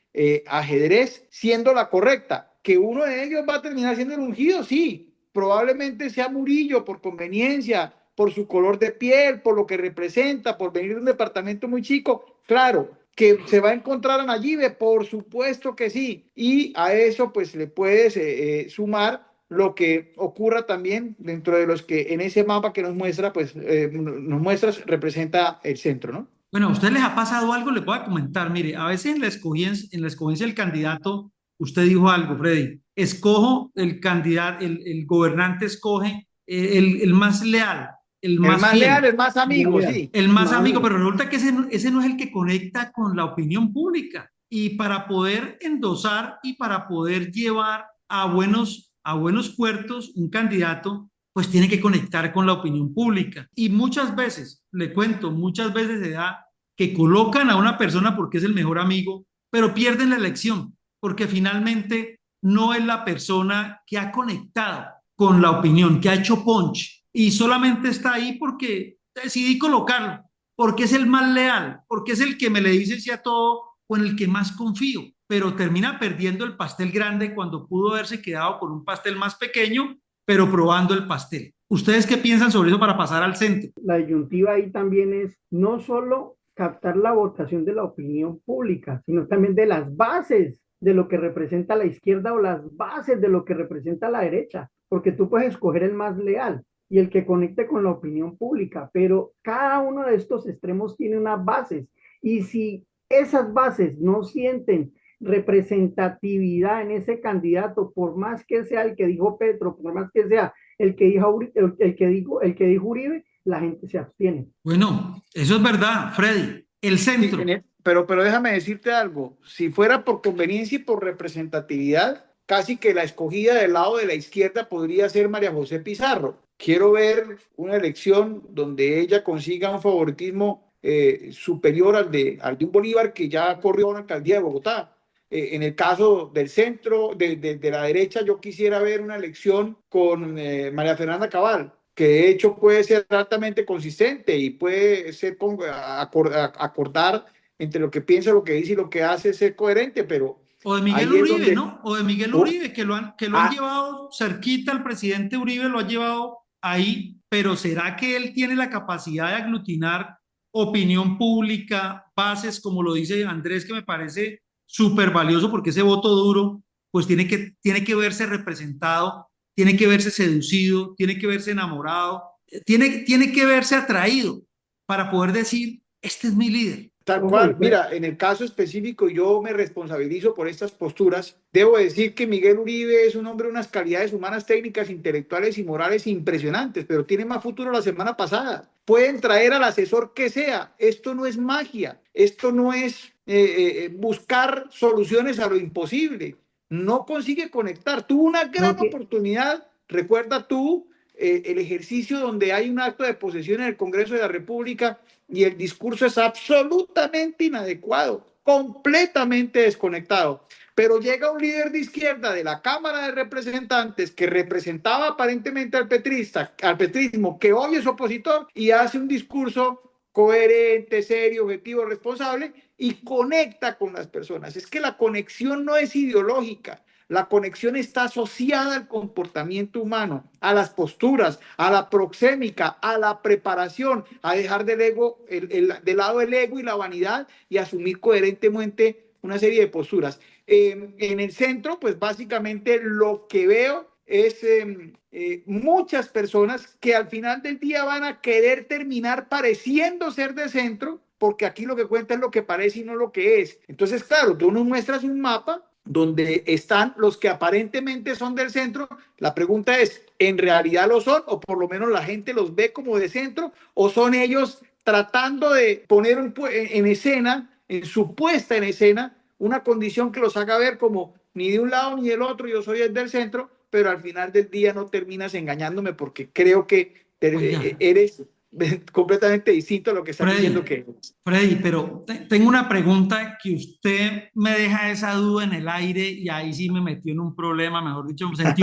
ajedrez siendo la correcta. Que uno de ellos va a terminar siendo el ungido, sí, probablemente sea Murillo por conveniencia, por su color de piel, por lo que representa, por venir de un departamento muy chico, claro, que se va a encontrar a Nayibe, por supuesto que sí, y a eso pues le puedes sumar lo que ocurra también dentro de los que en ese mapa que nos muestra, pues nos muestras, representa el centro, ¿no? Bueno, ¿a ustedes les ha pasado algo? Les voy a comentar. Mire, a veces en la escogencia del candidato, usted dijo algo, Freddy. Escojo el candidato, el gobernante escoge el más leal, el El más más leal, fiel, el más amigo, sí. el más Más amigo, pero resulta que ese no es el que conecta con la opinión pública. Y para poder endosar y para poder llevar a buenos puertos un candidato, pues tiene que conectar con la opinión pública. Y muchas veces, le cuento, muchas veces se da que colocan a una persona porque es el mejor amigo, pero pierden la elección, porque finalmente no es la persona que ha conectado con la opinión, que ha hecho punch, y solamente está ahí porque decidí colocarlo, porque es el más leal, porque es el que me le dice sí a todo o en el que más confío. pero termina perdiendo el pastel grande cuando pudo haberse quedado con un pastel más pequeño, pero probando el pastel. ¿Ustedes qué piensan sobre eso para pasar al centro? La disyuntiva ahí también es no solo captar la votación de la opinión pública, sino también de las bases de lo que representa la izquierda o las bases de lo que representa la derecha, porque tú puedes escoger el más leal y el que conecte con la opinión pública, pero cada uno de estos extremos tiene unas bases y si esas bases no sienten representatividad en ese candidato, por más que sea el que dijo Petro, por más que sea el que dijo Uribe, la gente se abstiene. Bueno, eso es verdad, Freddy. El Sí, centro. pero déjame decirte algo. Si fuera por conveniencia y por representatividad, casi que la escogida del lado de la izquierda podría ser María José Pizarro. Quiero ver una elección donde ella consiga un favoritismo superior al de un Bolívar que ya corrió a una alcaldía de Bogotá. En el caso del centro, de la derecha, yo quisiera ver una elección con María Fernanda Cabal, que de hecho puede ser altamente consistente y puede ser acordar entre lo que piensa, lo que dice y lo que hace, ser coherente, pero O de Miguel ahí es Uribe, donde... ¿no? O de Miguel Uh, Uribe, que lo han ah, llevado cerquita al presidente Uribe, lo ha llevado ahí, pero ¿será que él tiene la capacidad de aglutinar opinión pública, bases, como lo dice Andrés, que me parece súper valioso porque ese voto duro, pues tiene que verse representado, tiene que verse seducido, tiene que verse enamorado, tiene que verse atraído para poder decir, este es mi líder. tal Ojo, y cual, fue, mira, en el caso específico yo me responsabilizo por estas posturas. Debo decir que Miguel Uribe es un hombre de unas calidades humanas, técnicas, intelectuales y morales impresionantes, pero tiene más futuro la semana pasada. Pueden traer al asesor que sea. Esto no es magia, esto no es buscar soluciones a lo imposible. No consigue conectar. Tuvo una no, gran oportunidad, recuerda tú, el ejercicio donde hay un acto de posesión en el Congreso de la República y el discurso es absolutamente inadecuado, completamente desconectado. Pero llega un líder de izquierda de la Cámara de Representantes que representaba aparentemente al petrismo, que hoy es opositor, y hace un discurso coherente, serio, objetivo, responsable, y conecta con las personas. Es que la conexión no es ideológica, la conexión está asociada al comportamiento humano, a las posturas, a la proxémica, a la preparación, a dejar del ego, de lado el ego y la vanidad y asumir coherentemente una serie de posturas. En el centro, pues básicamente lo que veo es muchas personas que al final del día van a querer terminar pareciendo ser de centro, porque aquí lo que cuenta es lo que parece y no lo que es. Entonces, claro, tú nos muestras un mapa donde están los que aparentemente son del centro. La pregunta es, ¿en realidad lo son? O por lo menos la gente los ve como de centro, o son ellos tratando de poner en escena, en su puesta en escena, una condición que los haga ver como ni de un lado ni del otro, yo soy el del centro, pero al final del día no terminas engañándome porque creo que Oiga, eres completamente distinto a lo que estás diciendo Freddy, que es. Freddy, pero tengo una pregunta que usted me deja esa duda en el aire y ahí sí me metió en un problema, mejor dicho, sentí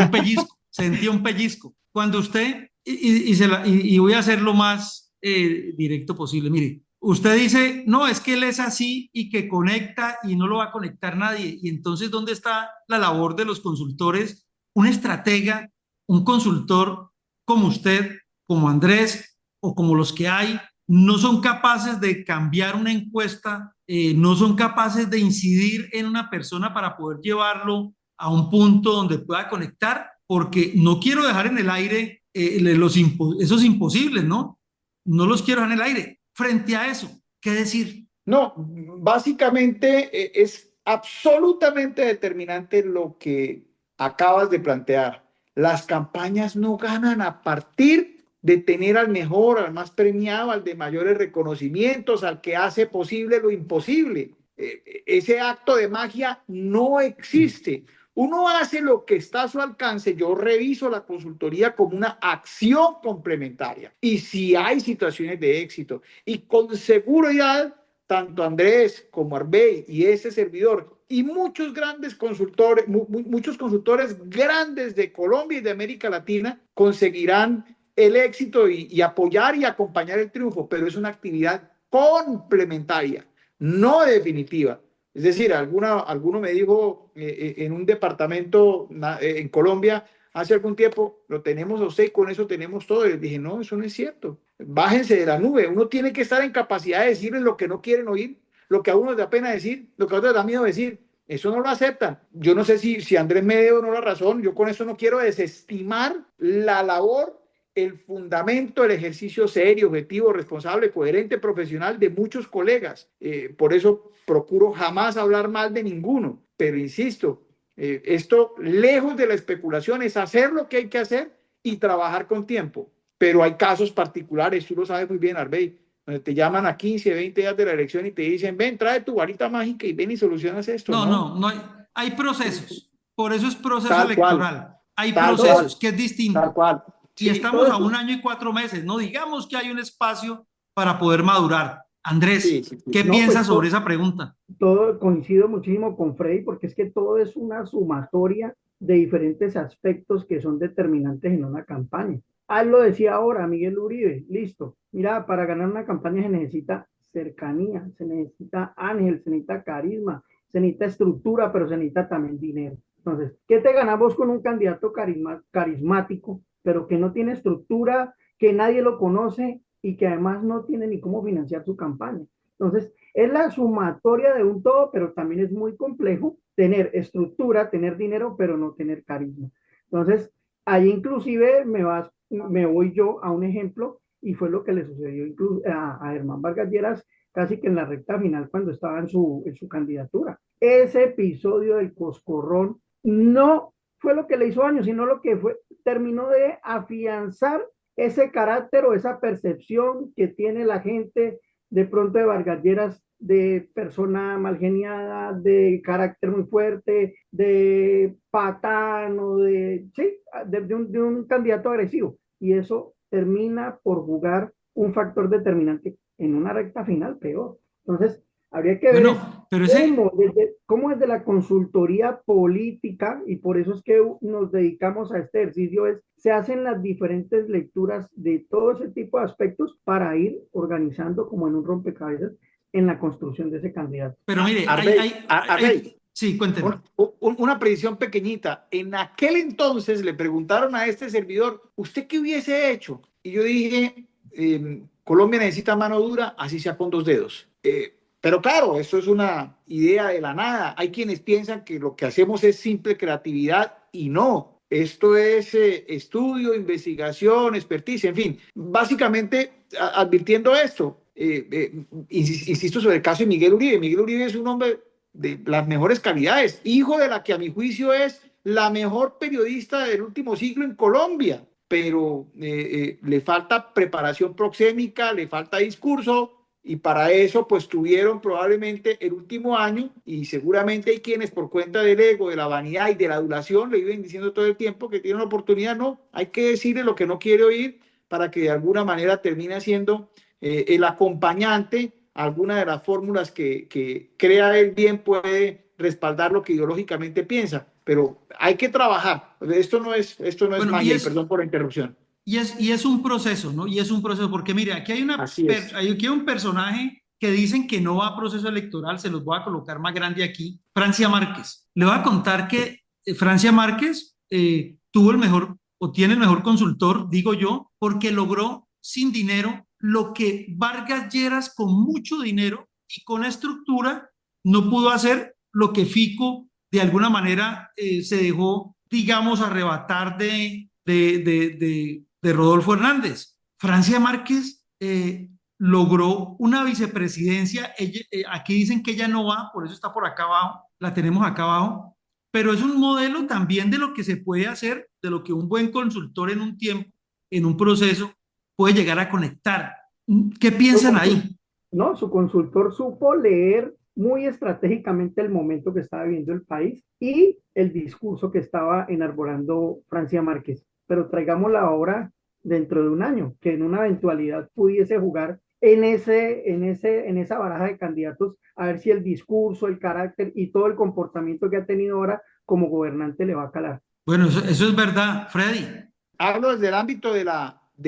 un pellizco. Cuando usted, y voy a hacer lo más directo posible, mire, usted dice, no, es que él es así y que conecta y no lo va a conectar nadie. Y entonces, ¿dónde está la labor de los consultores? Un estratega, un consultor como usted, como Andrés o como los que hay no son capaces de cambiar una encuesta, no son capaces de incidir en una persona para poder llevarlo a un punto donde pueda conectar, porque no quiero dejar en el aire esos imposibles, ¿no? No los quiero dejar en el aire. Frente a eso, ¿qué decir? No, básicamente es absolutamente determinante lo que acabas de plantear. Las campañas no ganan a partir de tener al mejor, al más premiado, al de mayores reconocimientos, al que hace posible lo imposible. Ese acto de magia no existe. Uno hace lo que está a su alcance. Yo reviso la consultoría como una acción complementaria. Y si hay situaciones de éxito y con seguridad tanto Andrés como Arbey y ese servidor y muchos grandes consultores, muchos consultores grandes de Colombia y de América Latina conseguirán el éxito y apoyar y acompañar el triunfo, pero es una actividad complementaria, no definitiva. Es decir, alguno me dijo en un departamento en Colombia hace algún tiempo, lo tenemos a usted y con eso tenemos todo. Y les dije, no, eso no es cierto. Bájense de la nube. Uno tiene que estar en capacidad de decirles lo que no quieren oír, lo que a uno les da pena decir, lo que a otros les da miedo decir. Eso no lo aceptan. Yo no sé si Andrés me debe o no la razón. Yo con eso no quiero desestimar la labor, el fundamento, el ejercicio serio, objetivo, responsable, coherente, profesional de muchos colegas. Por eso procuro jamás hablar mal de ninguno. Pero insisto, esto, lejos de la especulación, es hacer lo que hay que hacer y trabajar con tiempo. Pero hay casos particulares, tú lo sabes muy bien, Arbey, donde te llaman a 15, 20 días de la elección y te dicen, ven, trae tu varita mágica y ven y solucionas esto. No, No, no, no hay procesos. Por eso es proceso tal cual, electoral. Hay tal procesos, cual, que es tal distinto. cual. Y Sí, estamos a 1 año y 4 meses. No digamos que hay un espacio para poder madurar. sí, Andrés, sí, sí. ¿qué No, pues piensas sobre esa pregunta? todo coincido muchísimo con Freddy porque es que todo es una sumatoria de diferentes aspectos que son determinantes en una campaña. Ah, lo decía ahora Miguel Uribe, listo. Mira, para ganar una campaña se necesita cercanía, se necesita ángel, se necesita carisma, se necesita estructura, pero se necesita también dinero. Entonces, ¿qué te ganamos con un candidato carismático, pero que no tiene estructura, que nadie lo conoce y que además no tiene ni cómo financiar su campaña? Entonces, es la sumatoria de un todo, pero también es muy complejo tener estructura, tener dinero, pero no tener carisma. Entonces, ahí inclusive me voy yo a un ejemplo y fue lo que le sucedió a Germán Vargas Lleras casi que en la recta final cuando estaba en su candidatura. Ese episodio del Coscorrón no fue lo que le hizo daño, sino lo que fue, terminó de afianzar ese carácter o esa percepción que tiene la gente de pronto de Vargas Lleras, de persona mal geniada, de carácter muy fuerte, de patán o sí, de un candidato agresivo. Y eso termina por jugar un factor determinante en una recta final peor. Entonces, habría que ver es Bueno, pero ese, cómo desde la consultoría política, y por eso es que nos dedicamos a este ejercicio, se hacen las diferentes lecturas de todo ese tipo de aspectos para ir organizando como en un rompecabezas en la construcción de ese candidato. pero mire, Arbey, sí, cuénteme. una precisión pequeñita. En aquel entonces le preguntaron a este servidor, ¿usted qué hubiese hecho? Y yo dije, Colombia necesita mano dura, así sea con 2 dedos. Pero claro, esto es una idea de la nada. Hay quienes piensan que lo que hacemos es simple creatividad y no. Esto es estudio, investigación, expertise, en fin. Básicamente, advirtiendo esto, insisto sobre el caso de Miguel Uribe. Miguel Uribe es un hombre de las mejores calidades, hijo de la que a mi juicio es la mejor periodista del último siglo en Colombia, pero le falta preparación proxémica, le falta discurso, y para eso pues tuvieron probablemente el último año, y seguramente hay quienes por cuenta del ego, de la vanidad y de la adulación le viven diciendo todo el tiempo que tiene una oportunidad. No, hay que decirle lo que no quiere oír para que de alguna manera termine siendo el acompañante, alguna de las fórmulas que crea él bien puede respaldar lo que ideológicamente piensa, pero hay que trabajar. Esto no es Bueno, magia, y perdón por la interrupción. y es un proceso, ¿no? Y es un proceso, porque mire, Así es. aquí hay un personaje que dicen que no va a proceso electoral, se los voy a colocar más grande aquí, Francia Márquez. Le voy a contar que Francia Márquez tuvo el mejor, o tiene el mejor consultor, digo yo, porque logró sin dinero lo que Vargas Lleras con mucho dinero y con estructura no pudo hacer, lo que Fico de alguna manera se dejó, digamos, arrebatar de Rodolfo Hernández. Francia Márquez logró una vicepresidencia. Aquí dicen que ella no va, por eso está por acá abajo, la tenemos acá abajo, pero es un modelo también de lo que se puede hacer, de lo que un buen consultor en un tiempo, en un proceso, puede llegar a conectar. ¿Qué piensan ahí? No, su consultor supo leer muy estratégicamente el momento que estaba viviendo el país y el discurso que estaba enarbolando Francia Márquez. Pero traigámosla ahora dentro de un año, que en una eventualidad pudiese jugar en esa baraja de candidatos, a ver si el discurso, el carácter y todo el comportamiento que ha tenido ahora como gobernante le va a calar. Bueno, eso es verdad, Freddy. Hablo desde el ámbito de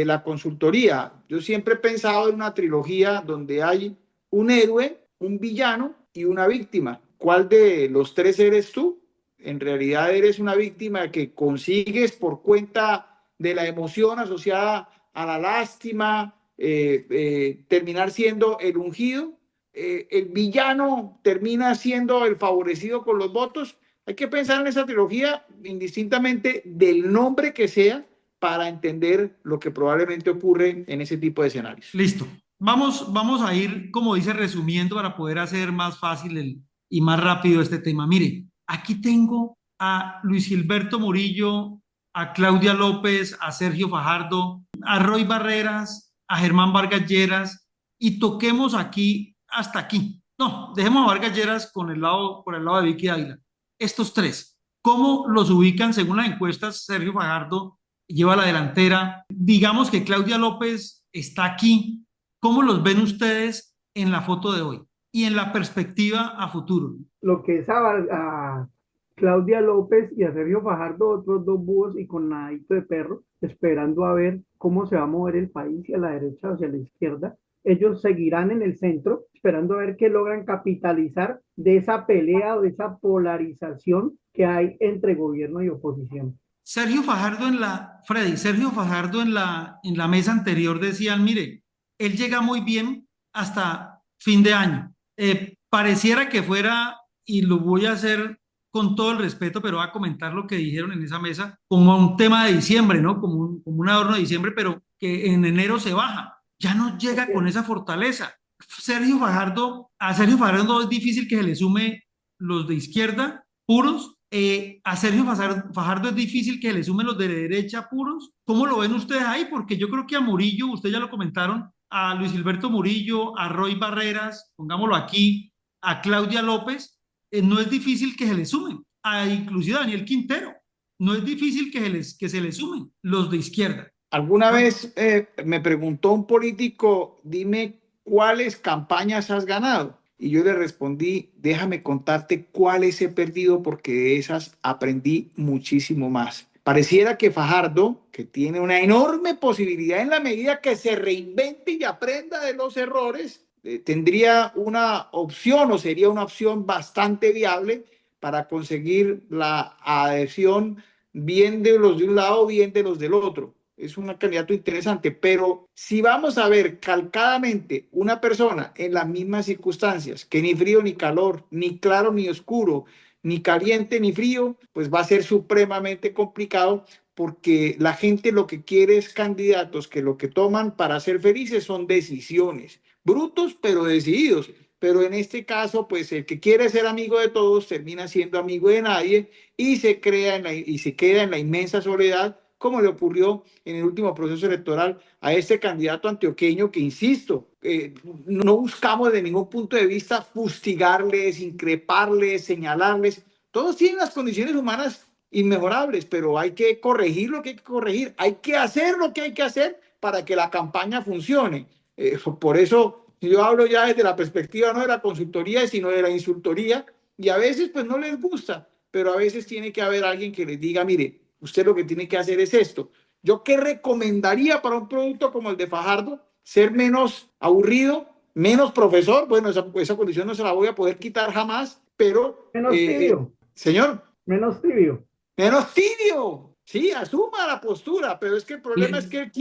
la consultoría. Yo siempre he pensado en una trilogía donde hay un héroe, un villano y una víctima. ¿cuál de los tres eres tú? En realidad eres una víctima que consigues por cuenta de la emoción asociada a la lástima, terminar siendo el ungido. El villano termina siendo el favorecido con los votos. Hay que pensar en esa trilogía indistintamente del nombre que sea para entender lo que probablemente ocurre en ese tipo de escenarios. Listo. Vamos a ir, como dice, resumiendo para poder hacer más fácil y más rápido este tema. Mire, aquí tengo a Luis Gilberto Murillo, a Claudia López, a Sergio Fajardo, a Roy Barreras, a Germán Vargas Lleras, y toquemos aquí hasta aquí. No, dejemos a Vargas Lleras por el lado de Vicky Ávila. Estos tres, ¿cómo los ubican según las encuestas? Sergio Fajardo lleva la delantera. Digamos que Claudia López está aquí. ¿Cómo los ven ustedes en la foto de hoy y en la perspectiva a futuro? Lo que es a Claudia López y a Sergio Fajardo, otros dos búhos y con nadito de perro, esperando a ver cómo se va a mover el país, si a la derecha o hacia la izquierda. Ellos seguirán en el centro, esperando a ver qué logran capitalizar de esa pelea o de esa polarización que hay entre gobierno y oposición. Sergio Fajardo en la mesa anterior decían, mire, él llega muy bien hasta fin de año. Pareciera que fuera, y lo voy a hacer con todo el respeto, pero voy a comentar lo que dijeron en esa mesa, como un tema de diciembre, ¿no? Como un adorno de diciembre, pero que en enero se baja. Ya no llega con esa fortaleza. A Sergio Fajardo es difícil que se le sume los de izquierda puros. A Sergio Fajardo es difícil que le sumen los de derecha puros. ¿Cómo lo ven ustedes ahí? Porque yo creo que a Murillo, ustedes ya lo comentaron, a Luis Gilberto Murillo, a Roy Barreras, pongámoslo aquí, a Claudia López, no es difícil que se le sumen. Inclusive a Daniel Quintero, no es difícil que se le sumen los de izquierda. Alguna vez me preguntó un político, dime cuáles campañas has ganado. Y yo le respondí, déjame contarte cuáles he perdido porque de esas aprendí muchísimo más. Pareciera que Fajardo, que tiene una enorme posibilidad en la medida que se reinvente y aprenda de los errores, tendría una opción o sería una opción bastante viable para conseguir la adhesión bien de los de un lado, bien de los del otro. Es un candidato interesante, pero si vamos a ver calcadamente una persona en las mismas circunstancias, que ni frío ni calor, ni claro ni oscuro, ni caliente ni frío, pues va a ser supremamente complicado porque la gente lo que quiere es candidatos que lo que toman para ser felices son decisiones, brutos pero decididos. Pero en este caso, pues el que quiere ser amigo de todos termina siendo amigo de nadie y se queda en la inmensa soledad, como le ocurrió en el último proceso electoral a este candidato antioqueño que, insisto, no buscamos de ningún punto de vista fustigarles, increparles, señalarles. Todos tienen las condiciones humanas inmejorables, pero hay que corregir lo que hay que corregir, hay que hacer lo que hay que hacer para que la campaña funcione. Por eso yo hablo ya desde la perspectiva no de la consultoría, sino de la insultoría, y a veces pues no les gusta, pero a veces tiene que haber alguien que les diga, mire, usted lo que tiene que hacer es esto. ¿Yo qué recomendaría para un producto como el de Fajardo? Ser menos aburrido, menos profesor. Bueno, esa condición no se la voy a poder quitar jamás, pero... Menos tibio. Señor. Menos tibio. Menos tibio. Sí, asuma la postura, pero es que el problema es que él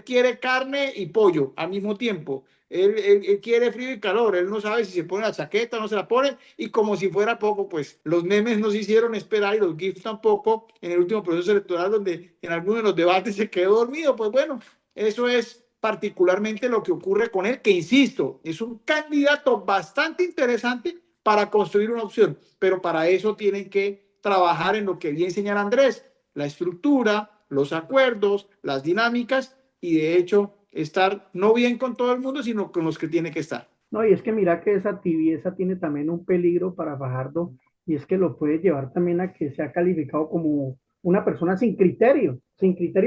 quiere carne y pollo al mismo tiempo. Él quiere frío y calor, él no sabe si se pone la chaqueta o no se la pone, y como si fuera poco, pues los memes nos hicieron esperar y los GIFs tampoco en el último proceso electoral donde en alguno de los debates se quedó dormido. Pues bueno, eso es particularmente lo que ocurre con él, que insisto, es un candidato bastante interesante para construir una opción, pero para eso tienen que trabajar en lo que bien señala Andrés, la estructura, los acuerdos, las dinámicas y de hecho estar no bien con todo el mundo, sino con los que tiene que estar. No, y es que mira que esa tibieza tiene también un peligro para Fajardo, y es que lo puede llevar también a que sea calificado como una persona sin criterio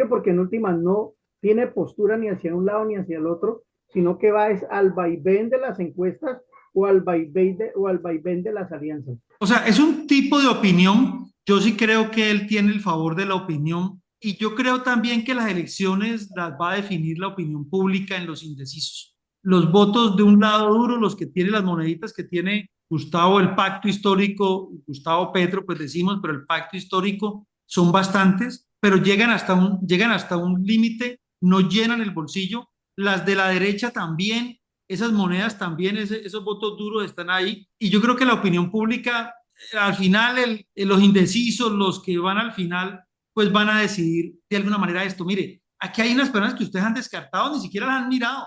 porque en últimas no tiene postura ni hacia un lado ni hacia el otro, sino que va es al vaivén de las encuestas o al vaivén de las alianzas. O sea, es un tipo de opinión. Yo sí creo que él tiene el favor de la opinión, y yo creo también que las elecciones las va a definir la opinión pública en los indecisos. Los votos de un lado duro, los que tienen las moneditas que tiene Gustavo, el pacto histórico, Gustavo Petro, pues decimos, pero el pacto histórico son bastantes, pero llegan hasta un límite, no llenan el bolsillo. Las de la derecha también, esas monedas también, esos votos duros están ahí. Y yo creo que la opinión pública, al final, los indecisos, los que van al final, pues van a decidir de alguna manera esto. Mire, aquí hay unas personas que ustedes han descartado, ni siquiera las han mirado.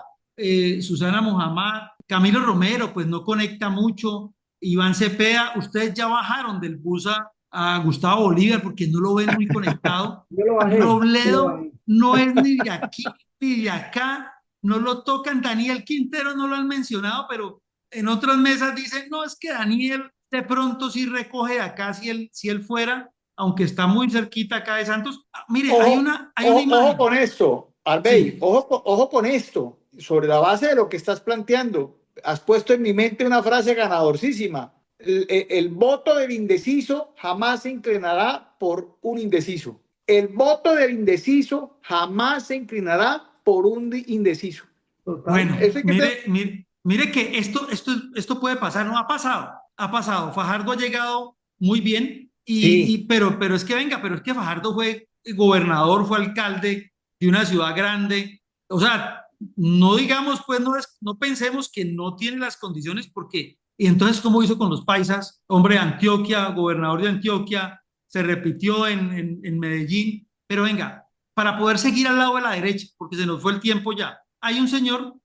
Susana Mohamed, Camilo Romero, pues no conecta mucho. Iván Cepeda, ustedes ya bajaron del bus a Gustavo Bolívar porque no lo ven muy conectado. Yo lo Robledo bajé. no es ni de aquí ni de acá, no lo tocan. Daniel Quintero no lo han mencionado, pero en otras mesas dicen, no, es que Daniel de pronto sí recoge de acá si él fuera, aunque está muy cerquita acá de Santos. Ah, mire, Ojo, hay una ojo imagen. con esto, Arbey, Sí, ojo con esto. Sobre la base de lo que estás planteando, has puesto en mi mente una frase ganadorcísima. El voto del indeciso jamás se inclinará por un indeciso. El voto del indeciso jamás se inclinará por un indeciso. Total. bueno, Eso hay que tener. mire que esto puede pasar, no ha pasado. Fajardo ha llegado muy bien, Sí, pero es que venga, pero es que Fajardo fue gobernador, fue alcalde de una ciudad grande. O sea, no digamos, pues no pensemos que no tiene las condiciones, porque, y entonces, ¿cómo hizo con los paisas? Hombre de Antioquia, gobernador de Antioquia, se repitió en Medellín, pero venga, para poder seguir al lado de la derecha, porque se nos fue el tiempo ya. Hay un señor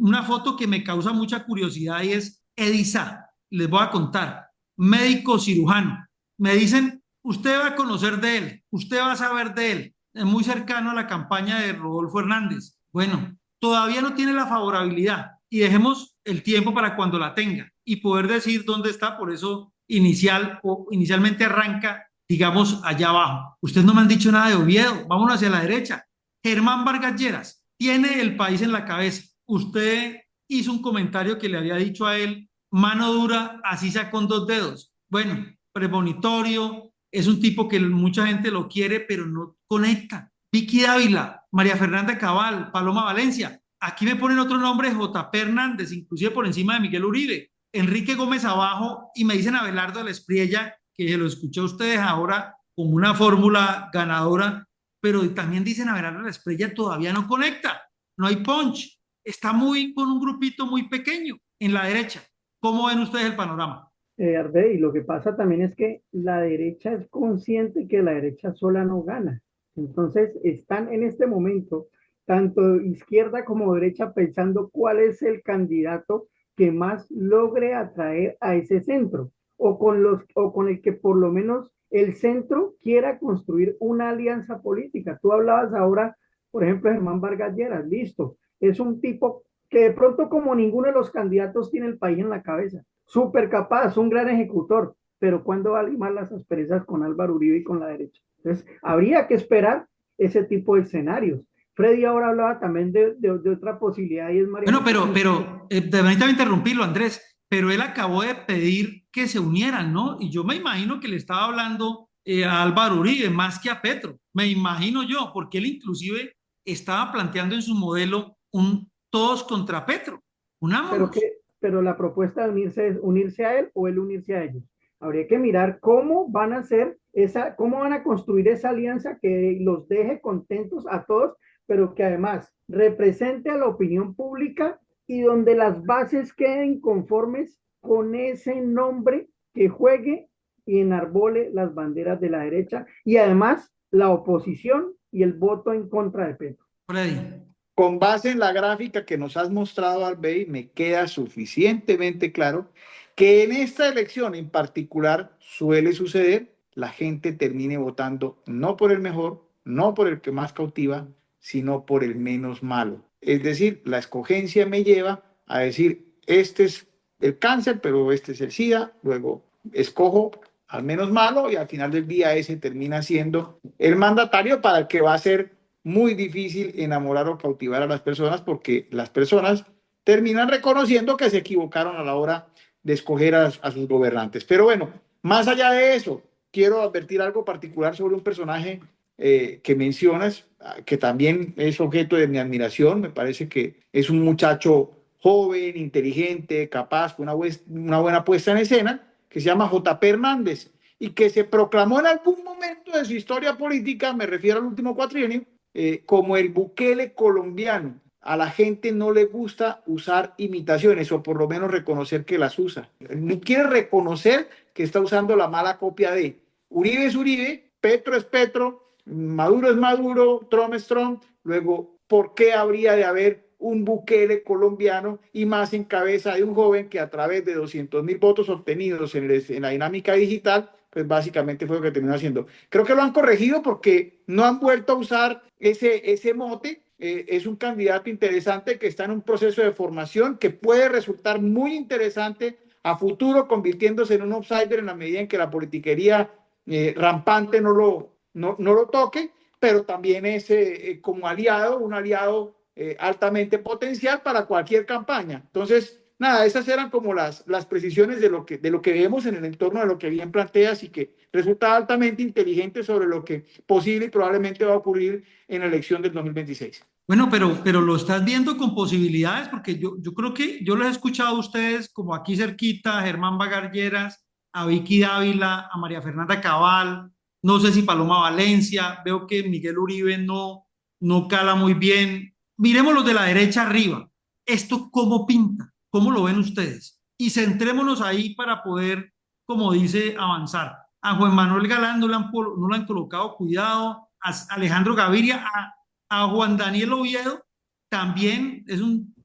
una foto que me causa mucha curiosidad y es Edisa. Les voy a contar, médico cirujano. Me dicen, usted va a conocer de él, usted va a saber de él. Es muy cercano a la campaña de Rodolfo Hernández. Bueno, todavía no tiene la favorabilidad y dejemos el tiempo para cuando la tenga y poder decir dónde está. Por eso inicialmente arranca, digamos, allá abajo. Ustedes no me han dicho nada de Oviedo, vámonos hacia la derecha. Germán Vargas Lleras tiene el país en la cabeza. Usted hizo un comentario que le había dicho a él, mano dura, así sea con dos dedos. Bueno, premonitorio, es un tipo que mucha gente lo quiere, pero no conecta. Vicky Dávila, María Fernanda Cabal, Paloma Valencia. Aquí me ponen otro nombre, JP Hernández, inclusive por encima de Miguel Uribe. Enrique Gómez abajo y me dicen Abelardo de la Espriella, que se lo escuché a ustedes ahora como una fórmula ganadora, pero también dicen Abelardo de la Espriella todavía no conecta, no hay punch, está muy con un grupito muy pequeño en la derecha. ¿Cómo ven ustedes el panorama? Arde, y lo que pasa también es que la derecha es consciente que la derecha sola no gana. Entonces están en este momento, tanto izquierda como derecha, pensando cuál es el candidato que más logre atraer a ese centro, o con el que por lo menos el centro quiera construir una alianza política. Tú hablabas ahora, por ejemplo, de Germán Vargas Lleras, listo, es un tipo que de pronto como ninguno de los candidatos tiene el país en la cabeza, súper capaz, un gran ejecutor, pero ¿cuándo va a limar las asperezas con Álvaro Uribe y con la derecha? Entonces, habría que esperar ese tipo de escenarios. Freddy ahora hablaba también de otra posibilidad y es María Bueno, José Cristina. permítame interrumpirlo, Andrés, pero él acabó de pedir que se unieran, ¿no? Y yo me imagino que le estaba hablando a Álvaro Uribe más que a Petro, me imagino yo, porque él inclusive estaba planteando en su modelo un todos contra Petro, Pero, unámonos. pero la propuesta de unirse es unirse a él o él unirse a ellos. Habría que mirar cómo van a hacer esa, cómo van a construir esa alianza que los deje contentos a todos, pero que además represente a la opinión pública y donde las bases queden conformes con ese nombre que juegue y enarbole las banderas de la derecha y además la oposición y el voto en contra de Petro. Freddy. con base en la gráfica que nos has mostrado, Arbey, me queda suficientemente claro que en esta elección en particular suele suceder, la gente termine votando no por el mejor, no por el que más cautiva, sino por el menos malo. Es decir, la escogencia me lleva a decir, este es el cáncer, pero este es el SIDA, luego escojo al menos malo y al final del día ese termina siendo el mandatario para el que va a ser muy difícil enamorar o cautivar a las personas porque las personas terminan reconociendo que se equivocaron a la hora de escoger a sus gobernantes. Pero bueno, más allá de eso, quiero advertir algo particular sobre un personaje que mencionas, que también es objeto de mi admiración. Me parece que es un muchacho joven, inteligente, capaz, con una buena puesta en escena, que se llama J.P. Hernández, y que se proclamó en algún momento de su historia política, me refiero al último cuatrienio, como el Bukele colombiano. A la gente no le gusta usar imitaciones, o por lo menos reconocer que las usa. No quiere reconocer que está usando la mala copia de Uribe es Uribe, Petro es Petro, Maduro es Maduro, Trump es Trump. Luego, ¿por qué habría de haber un Bukele colombiano, y más en cabeza de un joven que a través de 200.000 votos obtenidos en la dinámica digital, pues básicamente fue lo que terminó haciendo? Creo que lo han corregido porque no han vuelto a usar ese mote. Es un candidato interesante que está en un proceso de formación que puede resultar muy interesante a futuro, convirtiéndose en un outsider en la medida en que la politiquería rampante no lo toque, pero también es como aliado, un aliado altamente potencial para cualquier campaña. Entonces, nada, esas eran como las precisiones de lo que vemos en el entorno de lo que bien planteas, y que resulta altamente inteligente sobre lo que posible y probablemente va a ocurrir en la elección del 2026. Bueno, pero lo estás viendo con posibilidades, porque yo creo que yo los he escuchado a ustedes como aquí cerquita, a Germán Bagalleras, a Vicky Dávila, a María Fernanda Cabal, no sé si Paloma Valencia, veo que Miguel Uribe no cala muy bien. Miremos los de la derecha arriba. ¿Esto cómo pinta? ¿Cómo lo ven ustedes? Y centrémonos ahí para poder, como dice, avanzar. A Juan Manuel Galán no le han colocado cuidado, a Alejandro Gaviria, a Juan Daniel Oviedo también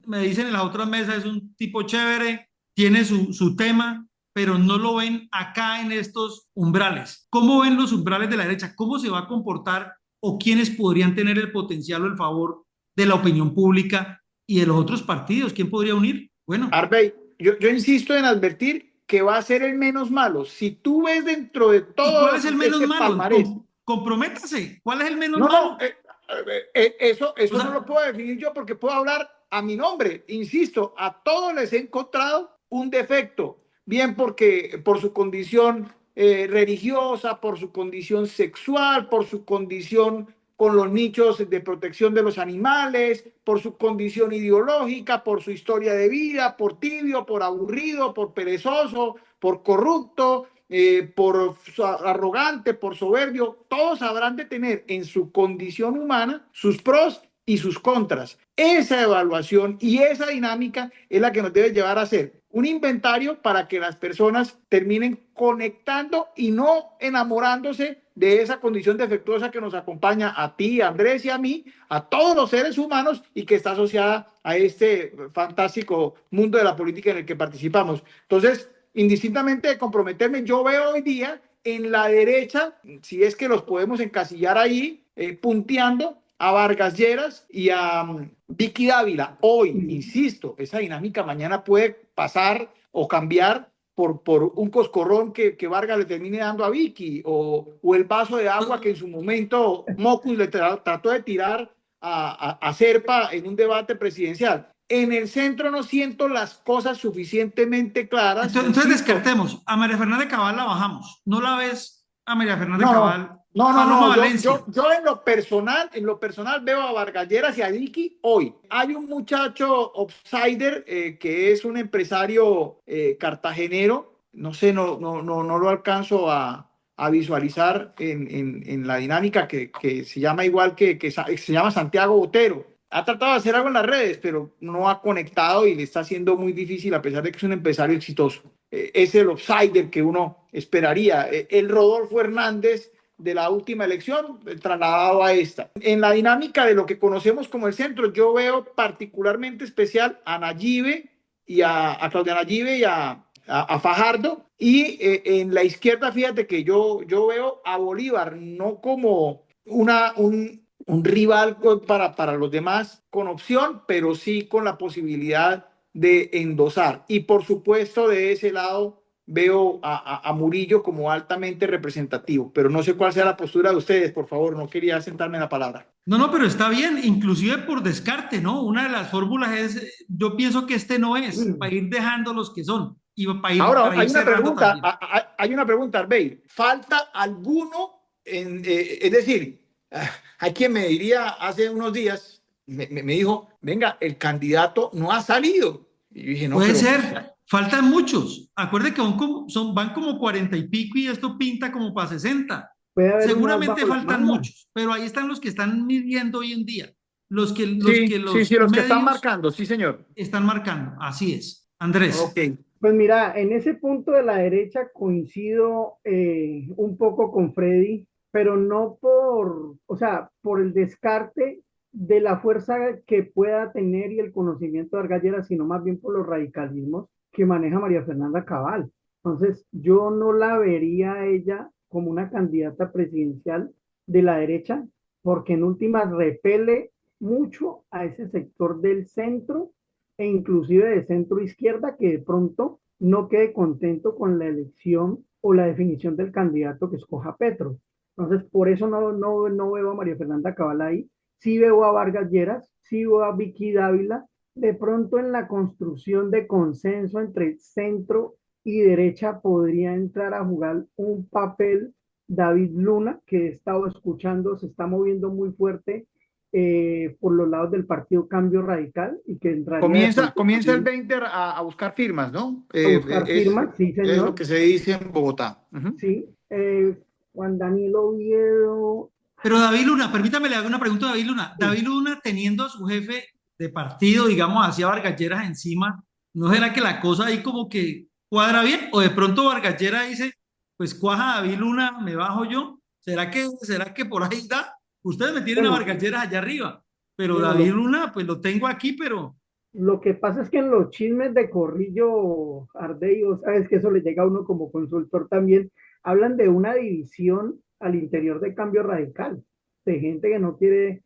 me dicen en las otras mesas, es un tipo chévere, tiene su tema, pero no lo ven acá en estos umbrales. ¿Cómo ven los umbrales de la derecha? ¿Cómo se va a comportar o quiénes podrían tener el potencial o el favor de la opinión pública y de los otros partidos? ¿Quién podría unir? Bueno. Arbey, yo insisto en advertir que va a ser el menos malo. Si tú ves dentro de ¿Y cuál todo es el menos este malo? palmarés, Comprométase. ¿Cuál es el menos no, no, malo? O eso no lo sea, puedo definir yo porque puedo hablar a mi nombre. Insisto, a todos les he encontrado un defecto, bien porque por su condición religiosa, por su condición sexual, por su condición con los nichos de protección de los animales, por su condición ideológica, por su historia de vida, por tibio, por aburrido, por perezoso, por corrupto, por arrogante, por soberbio. Todos habrán de tener en su condición humana sus pros y sus contras. Esa evaluación y esa dinámica es la que nos debe llevar a hacer un inventario para que las personas terminen conectando y no enamorándose de esa condición defectuosa que nos acompaña a ti, a Andrés, y a mí, a todos los seres humanos, y que está asociada a este fantástico mundo de la política en el que participamos. Entonces, indistintamente de comprometerme, yo veo hoy día en la derecha, si es que los podemos encasillar ahí, punteando a Vargas Lleras y a Vicky Dávila. Hoy, insisto, esa dinámica mañana puede pasar o cambiar por un coscorrón que Vargas le termine dando a Vicky, o el vaso de agua que en su momento Mocus le trató de tirar a Serpa en un debate presidencial. En el centro no siento las cosas suficientemente claras. Entonces descartemos. A María Fernanda Cabal la bajamos. ¿No la ves a María Fernanda No, Cabal? no, no, Paloma no. Valencia. Yo en lo personal veo a Vargas Lleras y a Vicky hoy. Hay un muchacho outsider que es un empresario cartagenero. No sé, no lo alcanzo a visualizar en la dinámica que se llama igual que se llama Santiago Botero. Ha tratado de hacer algo en las redes, pero no ha conectado y le está haciendo muy difícil, a pesar de que es un empresario exitoso. Es el outsider que uno esperaría. El Rodolfo Hernández de la última elección, trasladado a esta. En la dinámica de lo que conocemos como el centro, yo veo particularmente especial a Nayibe y a Claudia Nayibe y a Fajardo. Y en la izquierda, fíjate que yo veo a Bolívar no como un rival para los demás con opción, pero sí con la posibilidad de endosar. Y por supuesto, de ese lado veo a Murillo como altamente representativo, pero no sé cuál sea la postura de ustedes, por favor, no quería sentarme en la palabra. No, pero está bien, inclusive por descarte, ¿no? Una de las fórmulas es, yo pienso que este no es, para ir dejando los que son y Ahora, para ir cerrando también. hay una pregunta, Arbey. ¿Falta alguno? Es decir, hay quien me diría hace unos días, me dijo, venga, el candidato no ha salido. Y yo dije, no, Puede pero ser, faltan muchos. Acuerde que van como 40 y pico y esto pinta como para 60. Puede haber un as Seguramente bajo la faltan manga. muchos, pero ahí están los que están midiendo hoy en día, sí, sí, sí, los los que están medios marcando, sí, señor. están marcando. Así es. Ok. Andrés. Pues mira, en ese punto de la derecha coincido un poco con Freddy, pero no por, o sea, por el descarte de la fuerza que pueda tener y el conocimiento de Vargas Lleras, sino más bien por los radicalismos que maneja María Fernanda Cabal. Entonces, yo no la vería a ella como una candidata presidencial de la derecha, porque en últimas repele mucho a ese sector del centro e inclusive de centro izquierda que de pronto no quede contento con la elección o la definición del candidato que escoja Petro. Entonces, por eso no veo a María Fernanda Cabal ahí. Sí veo a Vargas Lleras, sí veo a Vicky Dávila, de pronto en la construcción de consenso entre centro y derecha podría entrar a jugar un papel David Luna, que he estado escuchando, se está moviendo muy fuerte por los lados del partido Cambio Radical y que entraría de pronto Comienza el también 20 a buscar firmas, ¿no? a buscar firmas, sí Es lo señor, que se dice en Bogotá. Ujú. sí. Juan Danilo Oviedo, Pero David Luna, permítame le hago una pregunta a David Luna. sí. David Luna, teniendo a su jefe de partido, digamos, hacia Vargas Lleras encima, ¿no será que la cosa ahí como que cuadra bien? O de pronto Vargas Lleras dice, pues cuaja David Luna, me bajo yo. Será que por ahí da? Ustedes me tienen a Bueno, Vargas Lleras allá arriba, pero bueno, David Luna, pues lo tengo aquí, pero lo que pasa es que en los chismes de Corrillo Ardey, sabes que eso le llega a uno como consultor también, hablan de una división al interior de Cambio Radical, de gente que no quiere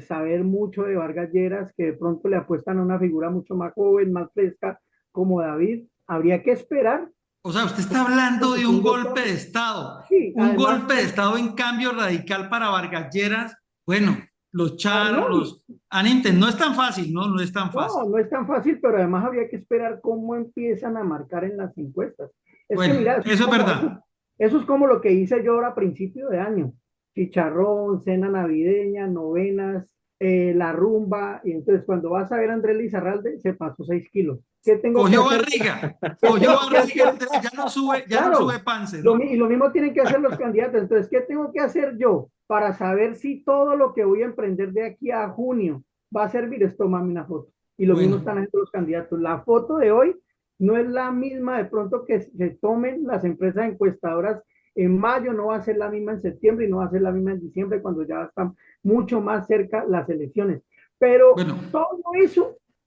saber mucho de Vargas Lleras, que de pronto le apuestan a una figura mucho más joven, más fresca, como David. Habría que esperar, o sea, usted está hablando porque de tengo claro. Sí, un además, golpe de Estado en cambio radical para Vargas Lleras. Bueno, los no, charos, los Anentes, no es tan fácil, ¿no? No es tan fácil. no es tan fácil, pero además habría que esperar cómo empiezan a marcar en las encuestas. Es que Bueno, mira, eso es verdad. eso es como lo que hice yo ahora a principio de año. Chicharrón, cena navideña, novenas, la rumba. Y entonces cuando vas a ver a Andrés Lizarralde, se pasó 6 kilos. ¿Qué tengo que Cogió hacer? barriga, ¿Qué cogió tengo que barriga, hacer? Andrés, ya no sube Claro, panse, ¿no? y lo mismo tienen que hacer los candidatos. Entonces, ¿qué tengo que hacer yo para saber si todo lo que voy a emprender de aquí a junio va a servir? Es tomarme una foto. Y lo mismo Bueno, están haciendo los candidatos. La foto de hoy no es la misma de pronto que se tomen las empresas encuestadoras en mayo, no va a ser la misma en septiembre y no va a ser la misma en diciembre cuando ya están mucho más cerca las elecciones. Pero bueno,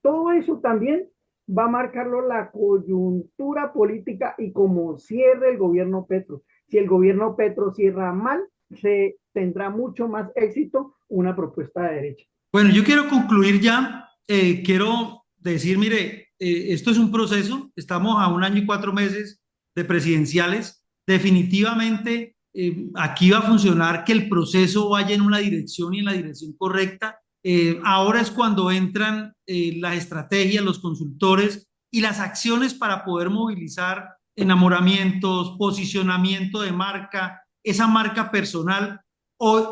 todo eso también va a marcarlo la coyuntura política y como cierre el gobierno Petro. Si el gobierno Petro cierra mal, se tendrá mucho más éxito una propuesta de derecha. bueno, yo quiero concluir ya. Quiero decir, mire, esto es un proceso. Estamos a un año y 4 meses de presidenciales. Definitivamente, aquí va a funcionar que el proceso vaya en una dirección y en la dirección correcta. Ahora es cuando entran las estrategias, los consultores y las acciones para poder movilizar enamoramientos, posicionamiento de marca, esa marca personal.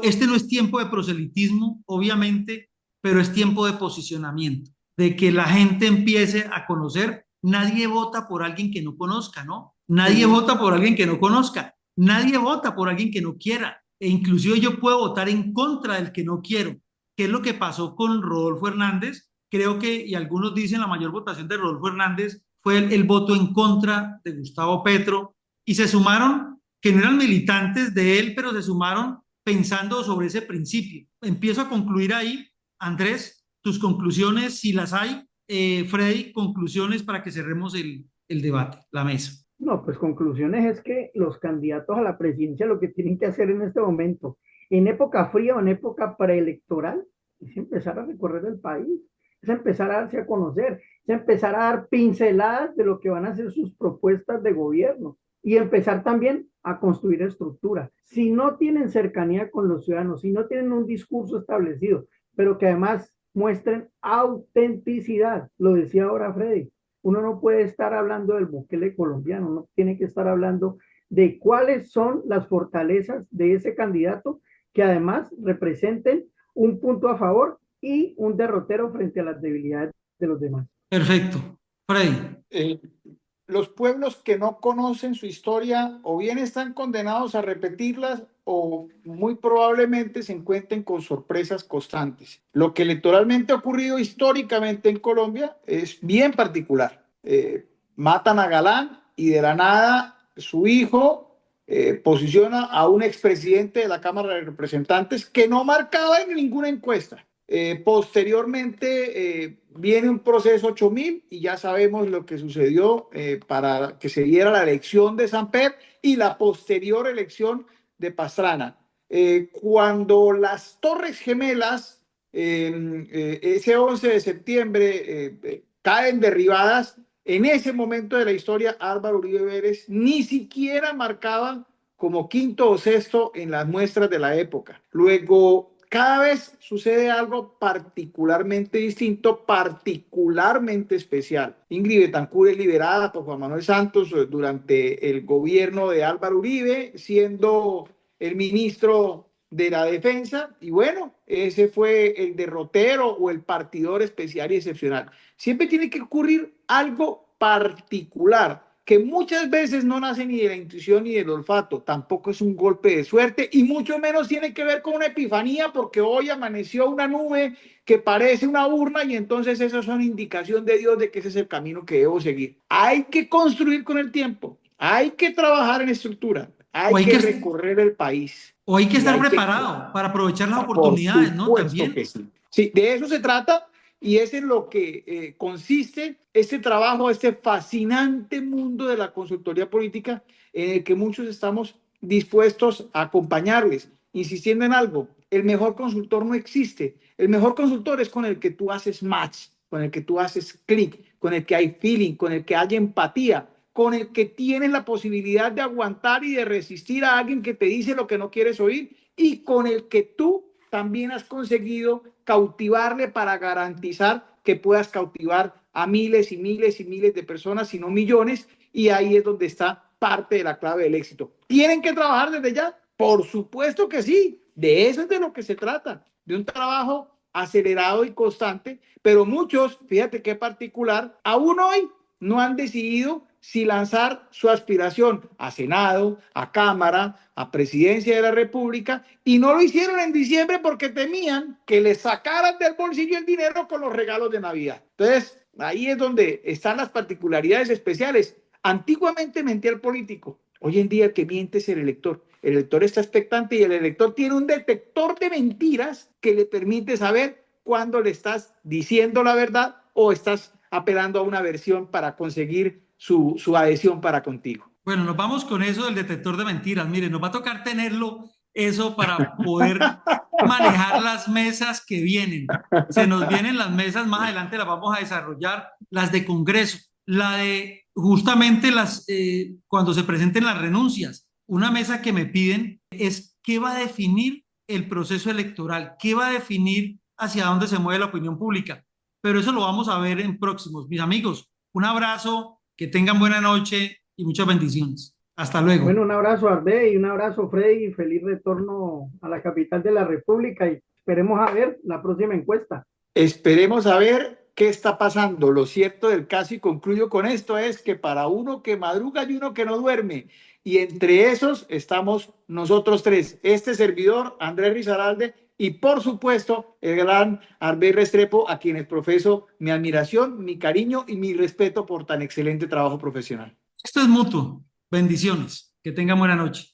Este no es tiempo de proselitismo, obviamente, pero es tiempo de posicionamiento, de que la gente empiece a conocer. Nadie vota por alguien que no conozca, ¿no? Nadie Sí, vota por alguien que no conozca. Nadie vota por alguien que no quiera. E inclusive yo puedo votar en contra del que no quiero, que es lo que pasó con Rodolfo Hernández. Creo que, y algunos dicen, la mayor votación de Rodolfo Hernández fue el voto en contra de Gustavo Petro, y se sumaron, que no eran militantes de él, pero se sumaron pensando sobre ese principio. Empiezo a concluir ahí. Andrés, tus conclusiones, si las hay. Freddy, conclusiones para que cerremos el debate, la mesa. no, pues conclusiones es que los candidatos a la presidencia lo que tienen que hacer en este momento, en época fría o en época preelectoral, es empezar a recorrer el país, es empezar a darse a conocer, es empezar a dar pinceladas de lo que van a ser sus propuestas de gobierno y empezar también a construir estructura. Si no tienen cercanía con los ciudadanos, si no tienen un discurso establecido, pero que además muestren autenticidad, lo decía ahora Freddy, uno no puede estar hablando del Bukele colombiano, uno tiene que estar hablando de cuáles son las fortalezas de ese candidato que además representen un punto a favor y un derrotero frente a las debilidades de los demás. Perfecto. Freddy. Los pueblos que no conocen su historia o bien están condenados a repetirlas o muy probablemente se encuentren con sorpresas constantes. Lo que electoralmente ha ocurrido históricamente en Colombia es bien particular. Matan a Galán y de la nada su hijo posiciona a un expresidente de la Cámara de Representantes que no marcaba en ninguna encuesta. Posteriormente viene un proceso 8000 y ya sabemos lo que sucedió para que se diera la elección de Samper y la posterior elección de Pastrana. Cuando las Torres Gemelas, ese 11 de septiembre, caen derribadas, en ese momento de la historia Álvaro Uribe Vélez ni siquiera marcaba como quinto o sexto en las muestras de la época. Luego, cada vez sucede algo particularmente distinto, particularmente especial. Ingrid Betancourt es liberada por Juan Manuel Santos durante el gobierno de Álvaro Uribe, siendo el ministro de la Defensa, y bueno, ese fue el derrotero o el partidor especial y excepcional. Siempre tiene que ocurrir algo particular, que muchas veces no nace ni de la intuición ni del olfato, tampoco es un golpe de suerte y mucho menos tiene que ver con una epifanía porque hoy amaneció una nube que parece una urna y entonces eso es una indicación de Dios de que ese es el camino que debo seguir. Hay que construir con el tiempo, hay que trabajar en estructura, hay que recorrer el país. O hay que estar preparado para aprovechar las oportunidades, ¿no? También. Que sí. Sí, de eso se trata. Y es en lo que consiste este trabajo, este fascinante mundo de la consultoría política en el que muchos estamos dispuestos a acompañarles, insistiendo en algo, el mejor consultor no existe, el mejor consultor es con el que tú haces match, con el que tú haces clic, con el que hay feeling, con el que hay empatía, con el que tienes la posibilidad de aguantar y de resistir a alguien que te dice lo que no quieres oír y con el que tú también has conseguido cautivarle para garantizar que puedas cautivar a miles y miles y miles de personas, si no millones, y ahí es donde está parte de la clave del éxito. ¿Tienen que trabajar desde ya? Por supuesto que sí, de eso es de lo que se trata, de un trabajo acelerado y constante, pero muchos, fíjate qué particular, aún hoy no han decidido si lanzar su aspiración a Senado, a Cámara, a Presidencia de la República, y no lo hicieron en diciembre porque temían que les sacaran del bolsillo el dinero con los regalos de Navidad. Entonces, ahí es donde están las particularidades especiales. Antiguamente mentía el político, hoy en día el que miente es el elector. El elector está expectante y el elector tiene un detector de mentiras que le permite saber cuándo le estás diciendo la verdad o estás apelando a una versión para conseguir su adhesión para contigo. Bueno, nos vamos con eso del detector de mentiras. Miren, nos va a tocar tenerlo eso para poder manejar las mesas que vienen. Se nos vienen las mesas, más adelante las vamos a desarrollar, las de Congreso, la de justamente cuando se presenten las renuncias. Una mesa que me piden es qué va a definir el proceso electoral, qué va a definir hacia dónde se mueve la opinión pública. Pero eso lo vamos a ver en próximos. Mis amigos, un abrazo, que tengan buena noche y muchas bendiciones. Hasta luego. Bueno, un abrazo Arbe y un abrazo Freddy, y feliz retorno a la capital de la República y esperemos a ver la próxima encuesta. Esperemos a ver qué está pasando. Lo cierto del caso, y concluyo con esto, es que para uno que madruga y uno que no duerme, y entre esos estamos nosotros tres, este servidor, Andrés Risaralde, y por supuesto el gran Arbe Restrepo, a quienes profeso mi admiración, mi cariño y mi respeto por tan excelente trabajo profesional. Esto es mutuo. Bendiciones. Que tengan buena noche.